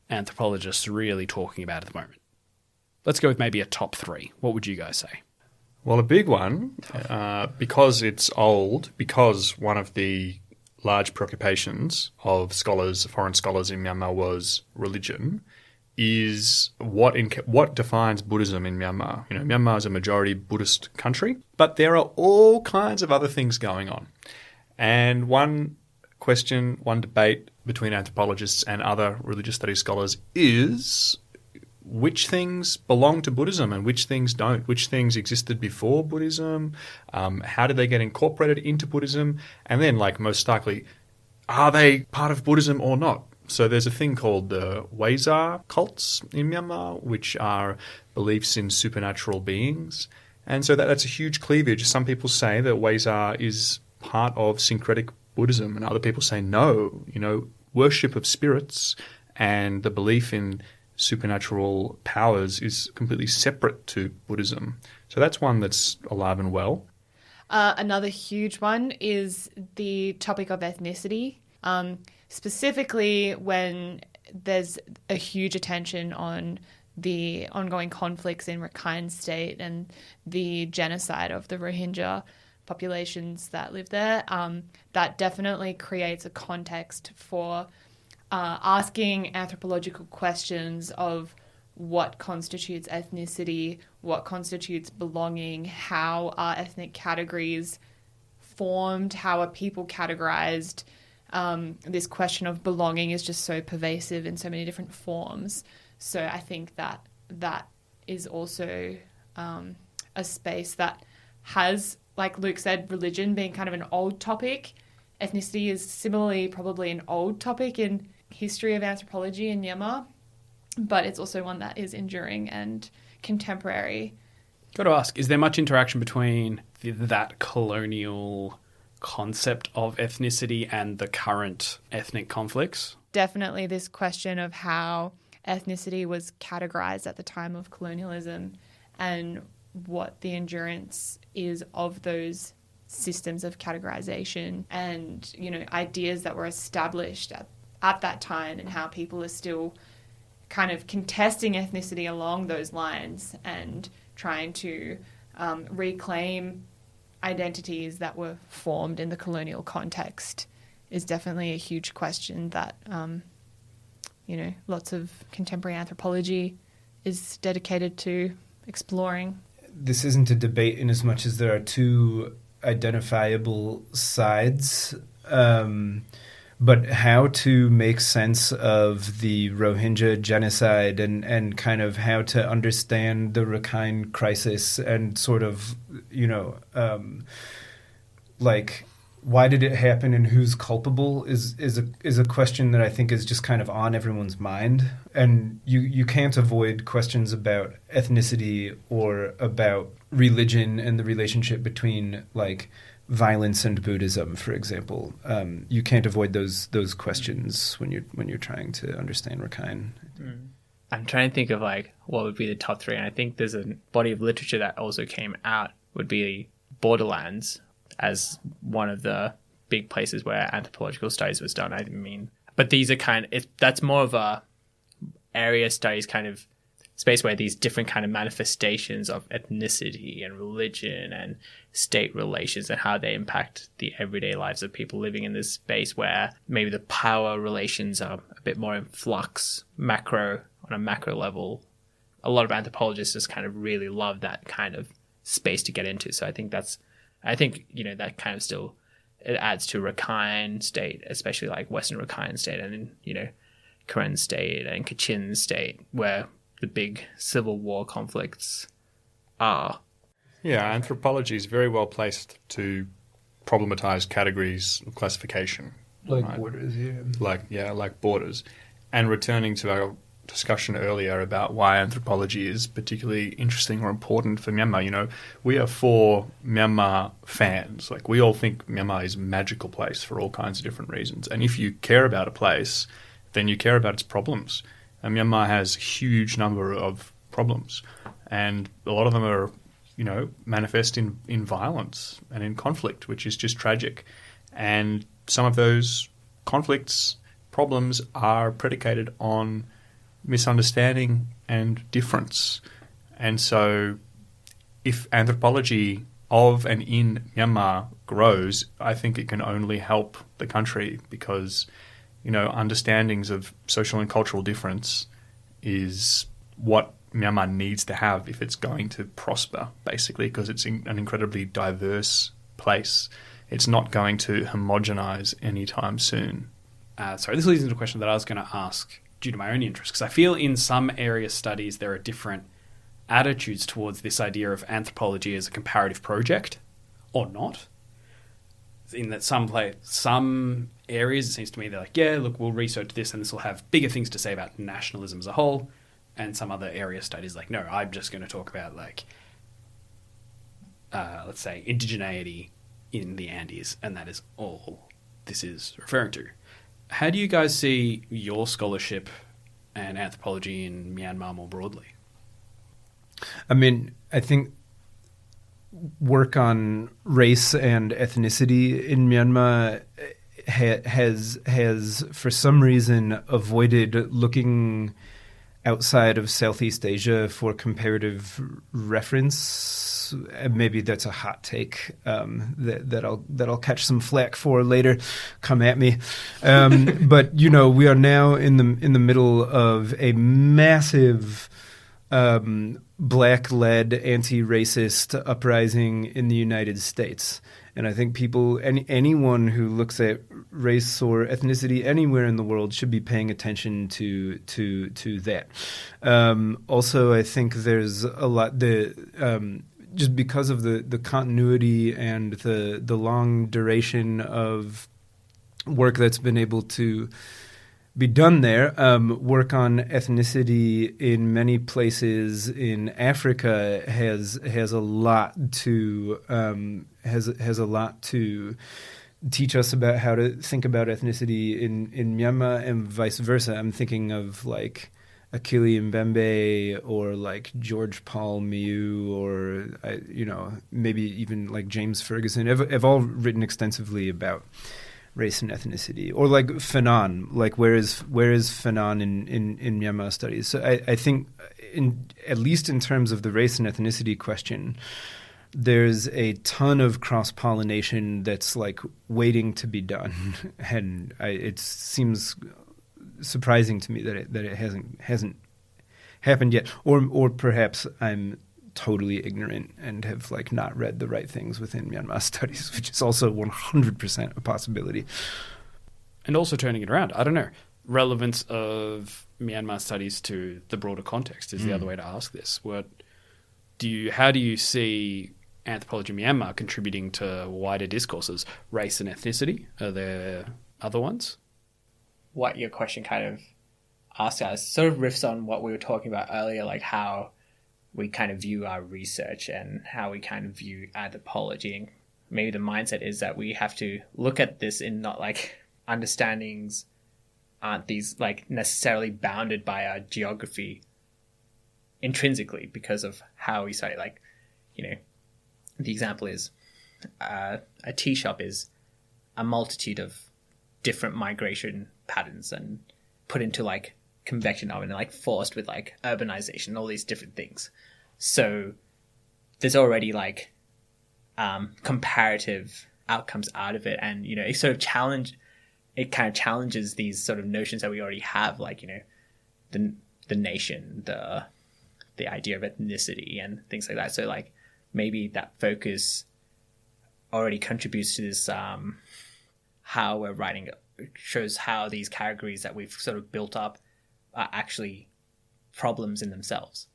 anthropologists really talking about at the moment? Let's go with maybe a top three. What would you guys say? Well, a big one, because it's old, because one of the large preoccupations of foreign scholars in Myanmar was religion, is what defines Buddhism in Myanmar. Myanmar is a majority Buddhist country, but there are all kinds of other things going on. And one debate between anthropologists and other religious studies scholars is which things belong to Buddhism and which things don't, which things existed before Buddhism, how did they get incorporated into Buddhism, and then, like, most starkly, are they part of Buddhism or not? So there's a thing called the Wazar cults in Myanmar, which are beliefs in supernatural beings. And so that's a huge cleavage. Some people say that Wazar is part of syncretic Buddhism, and other people say no, worship of spirits and the belief in supernatural powers is completely separate to Buddhism. So that's one that's alive and well. Another huge one is the topic of ethnicity, specifically when there's a huge attention on the ongoing conflicts in Rakhine State and the genocide of the Rohingya populations that live there. That definitely creates a context for asking anthropological questions of what constitutes ethnicity, what constitutes belonging, how are ethnic categories formed, how are people categorized. This question of belonging is just so pervasive in so many different forms. So I think that is also a space that has, like Luke said, religion being kind of an old topic. Ethnicity is similarly probably an old topic in history of anthropology in Myanmar. but it's also one that is enduring and contemporary. Got to ask, is there much interaction between that colonial concept of ethnicity and the current ethnic conflicts? Definitely this question of how ethnicity was categorized at the time of colonialism and what the endurance is of those systems of categorization and, you know, ideas that were established at that time, and how people are still kind of contesting ethnicity along those lines and trying to reclaim identities that were formed in the colonial context is definitely a huge question that, you know, lots of contemporary anthropology is dedicated to exploring. This isn't a debate in as much as there are two identifiable sides, but how to make sense of the Rohingya genocide and kind of how to understand the Rakhine crisis and sort of, you know, like, why did it happen and who's culpable is a question that I think is just kind of on everyone's mind. And you can't avoid questions about ethnicity or about religion and the relationship between, like, violence and Buddhism, for example. You can't avoid those questions when you're trying to understand Rakhine. I'm trying to think of like what would be the top three, and I think there's a body of literature that also came out would be Borderlands as one of the big places where anthropological studies was done. I mean, but these are that's more of a area studies kind of space where these different kind of manifestations of ethnicity and religion and state relations and how they impact the everyday lives of people living in this space, where maybe the power relations are a bit more in flux, on a macro level. A lot of anthropologists just kind of really love that kind of space to get into. So I think, you know, that kind of still, it adds to Rakhine state, especially like Western Rakhine state and, you know, Karen state and Kachin state, where the big civil war conflicts are. Yeah, anthropology is very well placed to problematize categories of classification. Like right? borders, yeah. Like borders. And returning to our discussion earlier about why anthropology is particularly interesting or important for Myanmar, you know, we are for Myanmar fans. Like, we all think Myanmar is a magical place for all kinds of different reasons. And if you care about a place, then you care about its problems. And Myanmar has a huge number of problems. And a lot of them are, you know, manifest in violence and in conflict, which is just tragic. And some of those conflicts, problems, are predicated on misunderstanding and difference. And so if anthropology of and in Myanmar grows, I think it can only help the country, because, you know, understandings of social and cultural difference is what Myanmar needs to have if it's going to prosper, basically, because it's an incredibly diverse place. It's not going to homogenize anytime soon. Sorry, this leads into a question that I was going to ask due to my own interest, because I feel in some area studies there are different attitudes towards this idea of anthropology as a comparative project, or not. In that some areas, it seems to me they're like, yeah, look, we'll research this and this will have bigger things to say about nationalism as a whole. And some other area studies like, no, I'm just going to talk about, like, let's say, indigeneity in the Andes, and that is all this is referring to. How do you guys see your scholarship and anthropology in Myanmar more broadly? I mean, I think work on race and ethnicity in Myanmar has for some reason avoided looking outside of Southeast Asia for comparative reference. Maybe that's a hot take that I'll catch some flack for later. Come at me. But you know, we are now in the middle of a massive black-led anti-racist uprising in the United States. And I think anyone who looks at race or ethnicity anywhere in the world should be paying attention to that. Also, I think there's a lot just because of the continuity and the long duration of work that's been able to be done there. Work on ethnicity in many places in Africa has a lot to teach us about how to think about ethnicity in Myanmar and vice versa. I'm thinking of like Akili Mbembe or like George Paul Miu or maybe even like James Ferguson have all written extensively about race and ethnicity, or like Fanon, like where is Fanon in Myanmar studies? So I think at least in terms of the race and ethnicity question, there's a ton of cross-pollination that's like waiting to be done, and it seems surprising to me that it hasn't happened yet, or perhaps I'm totally ignorant and have like not read the right things within Myanmar studies, which is also 100% a possibility. And also turning it around, I don't know, relevance of Myanmar studies to the broader context is the other way to ask this. How do you see Anthropology of Myanmar contributing to wider discourses? Race and ethnicity, are there other ones? What your question kind of asks us sort of riffs on what we were talking about earlier, like how we kind of view our research and how we kind of view anthropology. And maybe the mindset is that we have to look at this in not like understandings aren't these like necessarily bounded by our geography intrinsically because of how we study. Like, the example is a tea shop is a multitude of different migration patterns and put into like convection oven and like forced with like urbanization and all these different things. So there's already like comparative outcomes out of it, and it kind of challenges these sort of notions that we already have, like the nation, the idea of ethnicity and things like that. So like maybe that focus already contributes to this how we're writing it. It shows how these categories that we've sort of built up are actually problems in themselves.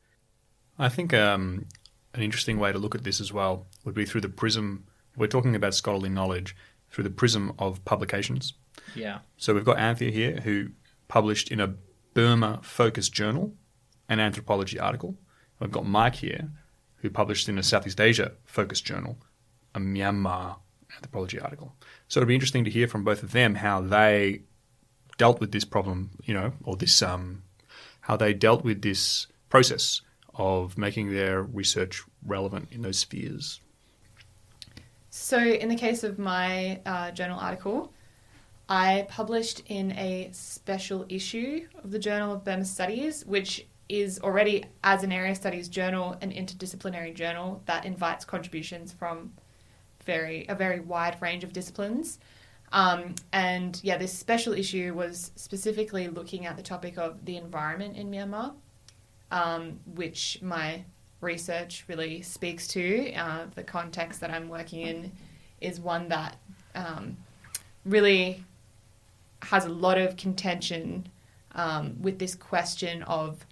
I think an interesting way to look at this as well would be through the prism. We're talking about scholarly knowledge through the prism of publications. Yeah. So we've got Anthea here, who published in a Burma-focused journal an anthropology article. We've got Mike here, who published in a Southeast Asia-focused journal a Myanmar anthropology article. So it'd be interesting to hear from both of them how they dealt with this problem, or this how they dealt with this process of making their research relevant in those spheres. So in the case of my journal article, I published in a special issue of the Journal of Burma Studies, which is already, as an area studies journal, an interdisciplinary journal that invites contributions from a very wide range of disciplines. This special issue was specifically looking at the topic of the environment in Myanmar, which my research really speaks to. The context that I'm working in is one that really has a lot of contention with this question of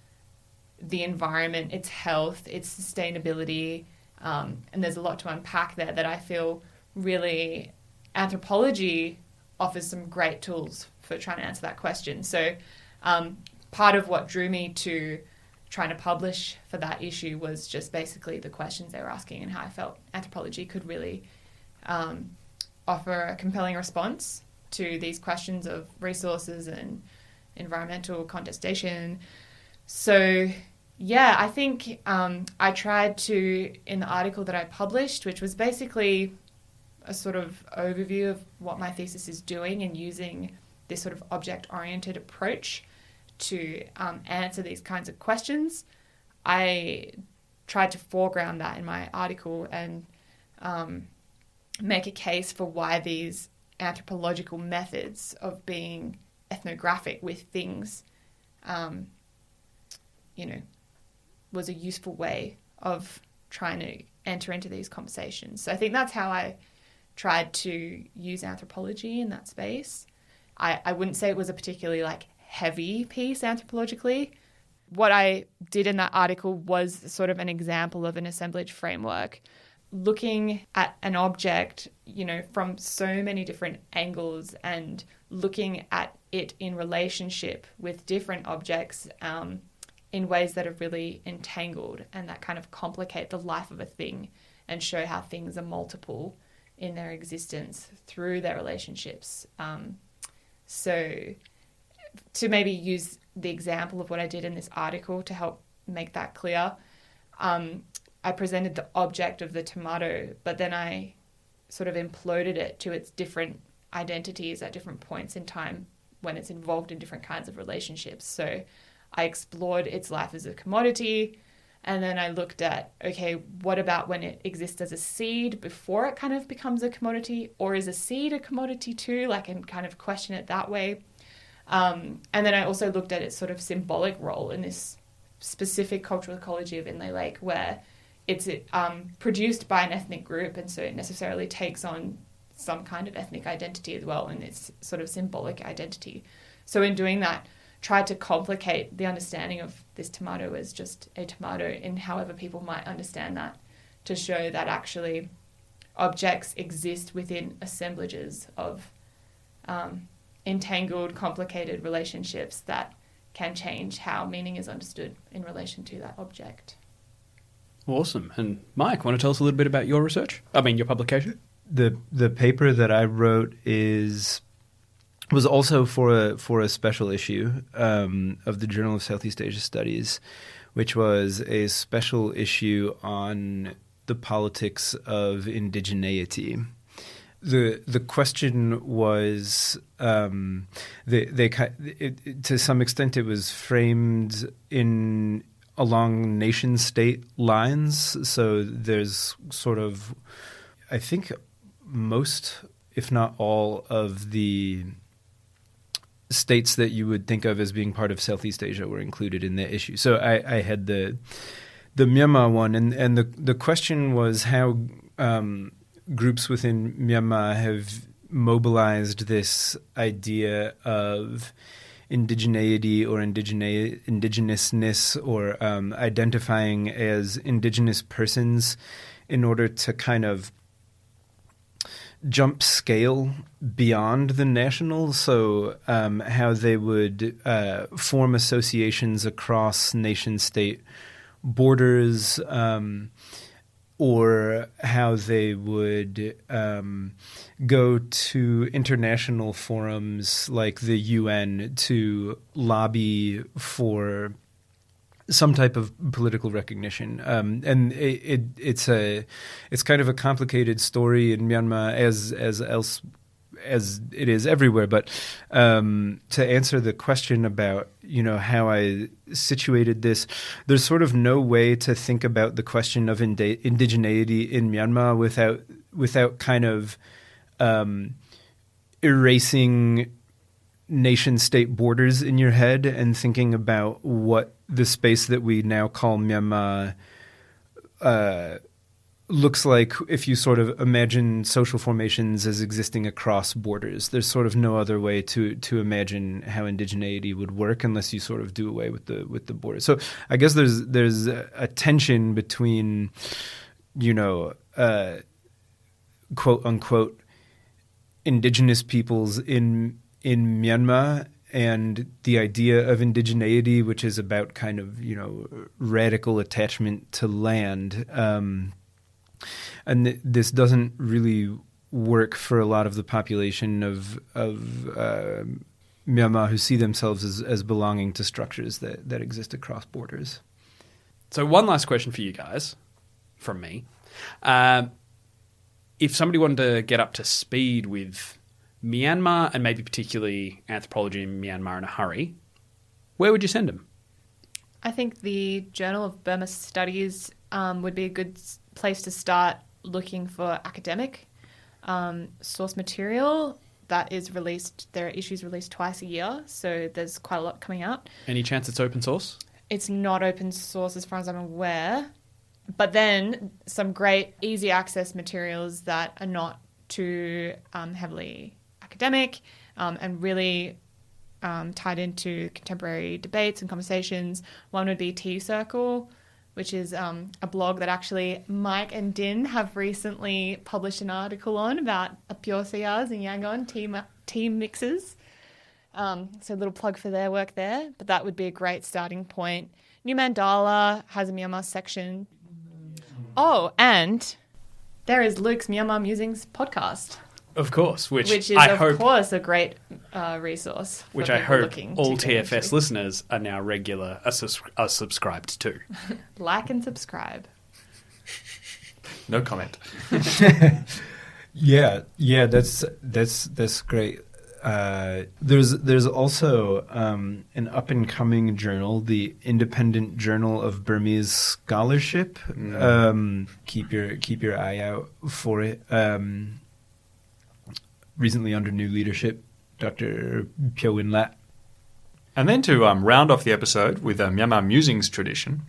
the environment, its health, its sustainability, and there's a lot to unpack there that I feel really anthropology offers some great tools for trying to answer that question. So part of what drew me to trying to publish for that issue was just basically the questions they were asking and how I felt anthropology could really offer a compelling response to these questions of resources and environmental contestation. So yeah, I think I tried to, in the article that I published, which was basically a sort of overview of what my thesis is doing and using this sort of object-oriented approach to answer these kinds of questions, I tried to foreground that in my article and make a case for why these anthropological methods of being ethnographic with things, was a useful way of trying to enter into these conversations. So I think that's how I tried to use anthropology in that space. I wouldn't say it was a particularly heavy piece anthropologically. What I did in that article was sort of an example of an assemblage framework, looking at an object, from so many different angles and looking at it in relationship with different objects in ways that are really entangled and that kind of complicate the life of a thing and show how things are multiple in their existence through their relationships. So to maybe use the example of what I did in this article to help make that clear, I presented the object of the tomato, but then I sort of imploded it to its different identities at different points in time when it's involved in different kinds of relationships. So I explored its life as a commodity, and then I looked at, okay, what about when it exists as a seed before it kind of becomes a commodity, or is a seed a commodity too? And kind of question it that way. And then I also looked at its sort of symbolic role in this specific cultural ecology of Inle Lake, where it's produced by an ethnic group, and so it necessarily takes on some kind of ethnic identity as well, and its sort of symbolic identity. So in doing that, tried to complicate the understanding of this tomato as just a tomato in however people might understand that, to show that actually objects exist within assemblages of entangled, complicated relationships that can change how meaning is understood in relation to that object. Awesome. And Mike, want to tell us a little bit about your research? Your publication? The paper that I wrote was also for a special issue of the Journal of Southeast Asia Studies, which was a special issue on the politics of indigeneity. The question was, to some extent, it was framed along nation-state lines. So there's sort of, I think, most, if not all, of the states that you would think of as being part of Southeast Asia were included in the issue. So I had the Myanmar one, and the question was how groups within Myanmar have mobilized this idea of indigeneity or indigenousness, or identifying as indigenous persons in order to kind of jump scale beyond the national. So how they would form associations across nation-state borders, or how they would go to international forums like the UN to lobby for some type of political recognition. And it's kind of a complicated story in Myanmar as it is everywhere. But to answer the question about, how I situated this, there's sort of no way to think about the question of indigeneity in Myanmar without kind of erasing nation-state borders in your head and thinking about what the space that we now call Myanmar looks like if you sort of imagine social formations as existing across borders. There's sort of no other way to imagine how indigeneity would work unless you sort of do away with the borders. So I guess there's a tension between, quote unquote, indigenous peoples in Myanmar and the idea of indigeneity, which is about kind of, radical attachment to land. And this doesn't really work for a lot of the population of Myanmar who see themselves as belonging to structures that exist across borders. So one last question for you guys from me. If somebody wanted to get up to speed with Myanmar and maybe particularly anthropology in Myanmar in a hurry, where would you send them? I think the Journal of Burma Studies would be a good place to start looking for academic source material that is released. There are issues released twice a year, so there's quite a lot coming out. Any chance it's open source? It's not open source as far as I'm aware, but then some great easy access materials that are not too heavily academic and really tied into contemporary debates and conversations. One would be Tea Circle, which is a blog that actually Mike and Din have recently published an article on about apioceas in Yangon, tea mixes. So a little plug for their work there, but that would be a great starting point. New Mandala has a Myanmar section. Oh, and there is Luke's Myanmar Musings podcast. Of course, which is, I of hope, course, a great resource. For which I people hope looking all to get TFS into. listeners are now are subscribed to. Like and subscribe. No comment. Yeah, that's great. There's also an up and coming journal, the Independent Journal of Burmese Scholarship. Keep your eye out for it. Recently under new leadership, Dr. Pyo Win Lat. And then to round off the episode with a Myanmar Musings tradition,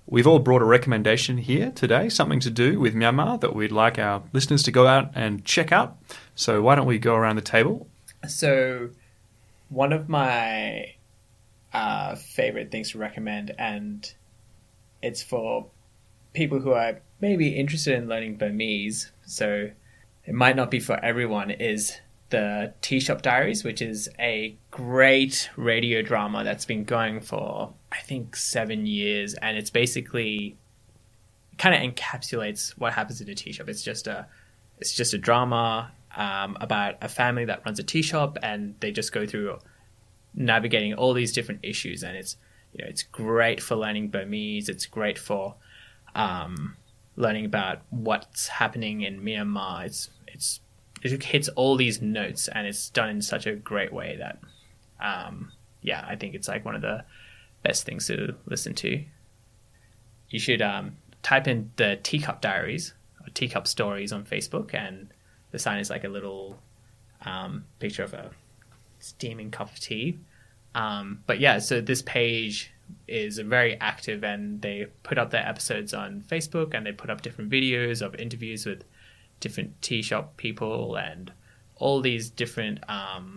we've all brought a recommendation here today, something to do with Myanmar that we'd like our listeners to go out and check out. So why don't we go around the table? So, one of my favorite things to recommend, and it's for people who are maybe interested in learning Burmese, so it might not be for everyone, is the Tea Shop Diaries, which is a great radio drama that's been going for, I think, 7 years, and it's basically kind of encapsulates what happens in a tea shop. It's just a drama about a family that runs a tea shop, and they just go through navigating all these different issues, and it's great for learning Burmese. It's great for learning about what's happening in Myanmar. It hits all these notes, and it's done in such a great way that I think it's like one of the best things to listen to. You should type in the Teacup Diaries or Teacup Stories on Facebook, and the sign is like a little picture of a steaming cup of tea. So this page is very active, and they put up their episodes on Facebook, and they put up different videos of interviews with different tea shop people and all these different, all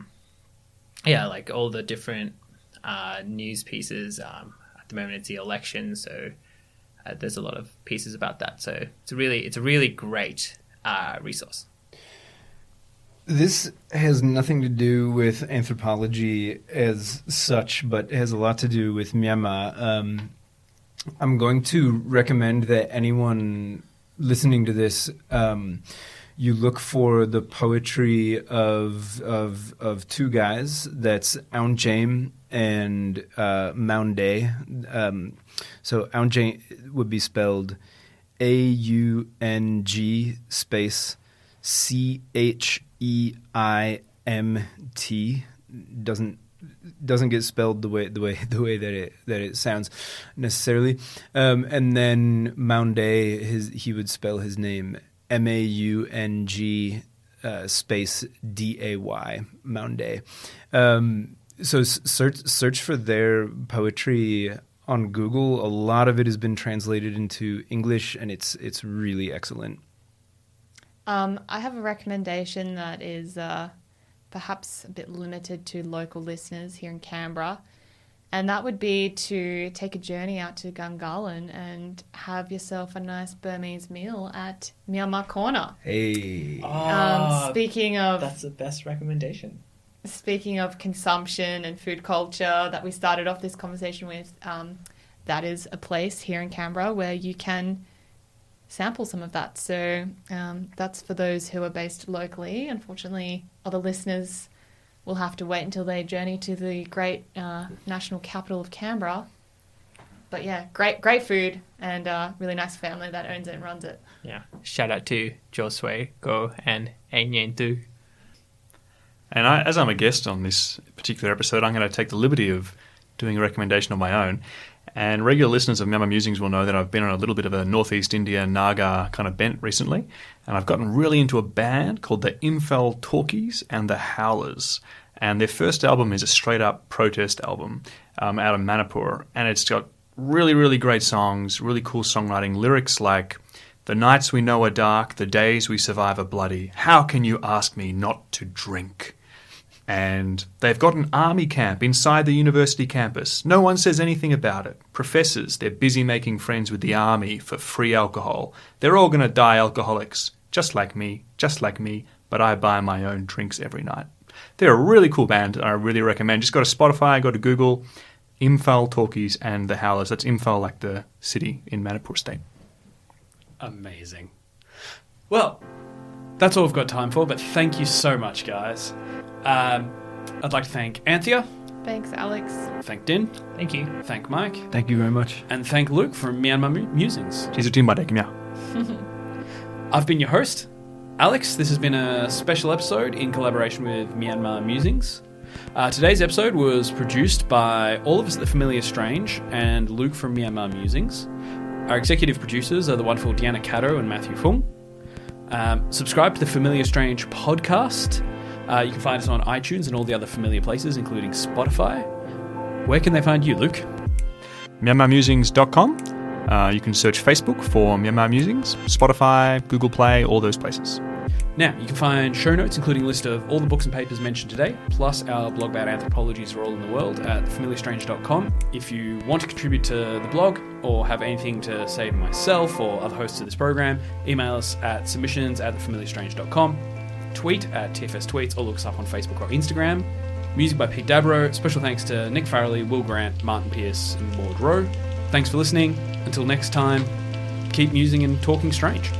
the different news pieces. At the moment, it's the election, so there's a lot of pieces about that. So it's a really great resource. This has nothing to do with anthropology as such, but has a lot to do with Myanmar. I'm going to recommend that anyone listening to this, you look for the poetry of two guys. That's Aung Jae and Maung Dae. So Aung Jae would be spelled AUNG space CHEIMT. Doesn't get spelled the way that it sounds necessarily. And then Maung Dae, he would spell his name MAUNG space DAY, Maung Dae. So search for their poetry on Google. A lot of it has been translated into English, and it's really excellent. I have a recommendation that is perhaps a bit limited to local listeners here in Canberra, and that would be to take a journey out to Gungahlin and have yourself a nice Burmese meal at Myanmar Corner. Hey. Speaking of... That's the best recommendation. Speaking of consumption and food culture that we started off this conversation with, that is a place here in Canberra where you can sample some of that. So that's for those who are based locally. Unfortunately, other listeners will have to wait until they journey to the great national capital of Canberra. But yeah, great food and really nice family that owns it and runs it. Yeah. Shout out to Josue Go and Ain Tu. And as I'm a guest on this particular episode, I'm going to take the liberty of doing a recommendation of my own. And regular listeners of Myanmar Musings will know that I've been on a little bit of a Northeast India Naga kind of bent recently. And I've gotten really into a band called the Imphal Talkies and the Howlers. And their first album is a straight-up protest album out of Manipur. And it's got really, really great songs, really cool songwriting, lyrics like, "The nights we know are dark, the days we survive are bloody. How can you ask me not to drink?" And they've got an army camp inside the university campus. No one says anything about it. Professors, they're busy making friends with the army for free alcohol. They're all going to die alcoholics, just like me, but I buy my own drinks every night. They're a really cool band. I really recommend. Just go to Spotify, go to Google, Imphal Talkies and the Howlers. That's Imphal, like the city in Manipur State. Amazing. Well, that's all we've got time for, but thank you so much, guys. I'd like to thank Anthea. Thanks, Alex. Thank Din. Thank you. Thank Mike. Thank you very much. And thank Luke from Myanmar Musings. She's a team buddy. I've been your host, Alex. This has been a special episode in collaboration with Myanmar Musings. Today's episode was produced by all of us at The Familiar Strange and Luke from Myanmar Musings. Our executive producers are the wonderful Deanna Caddo and Matthew Fung. Subscribe to the Familiar Strange podcast. You can find us on iTunes and all the other familiar places, including Spotify. Where can they find you, Luke? MyanmarMusings.com. You can search Facebook for Myanmar Musings, Spotify, Google Play, all those places. Now, you can find show notes, including a list of all the books and papers mentioned today, plus our blog about anthropology's role in the world at thefamiliarstrange.com. If you want to contribute to the blog or have anything to say to myself or other hosts of this program, email us at submissions@thefamiliarstrange.com, tweet at TFS Tweets, or look us up on Facebook or Instagram. Music by Pete Dabro. Special thanks to Nick Farrelly, Will Grant, Martin Pierce, and Maud Rowe. Thanks for listening. Until next time, keep musing and talking strange.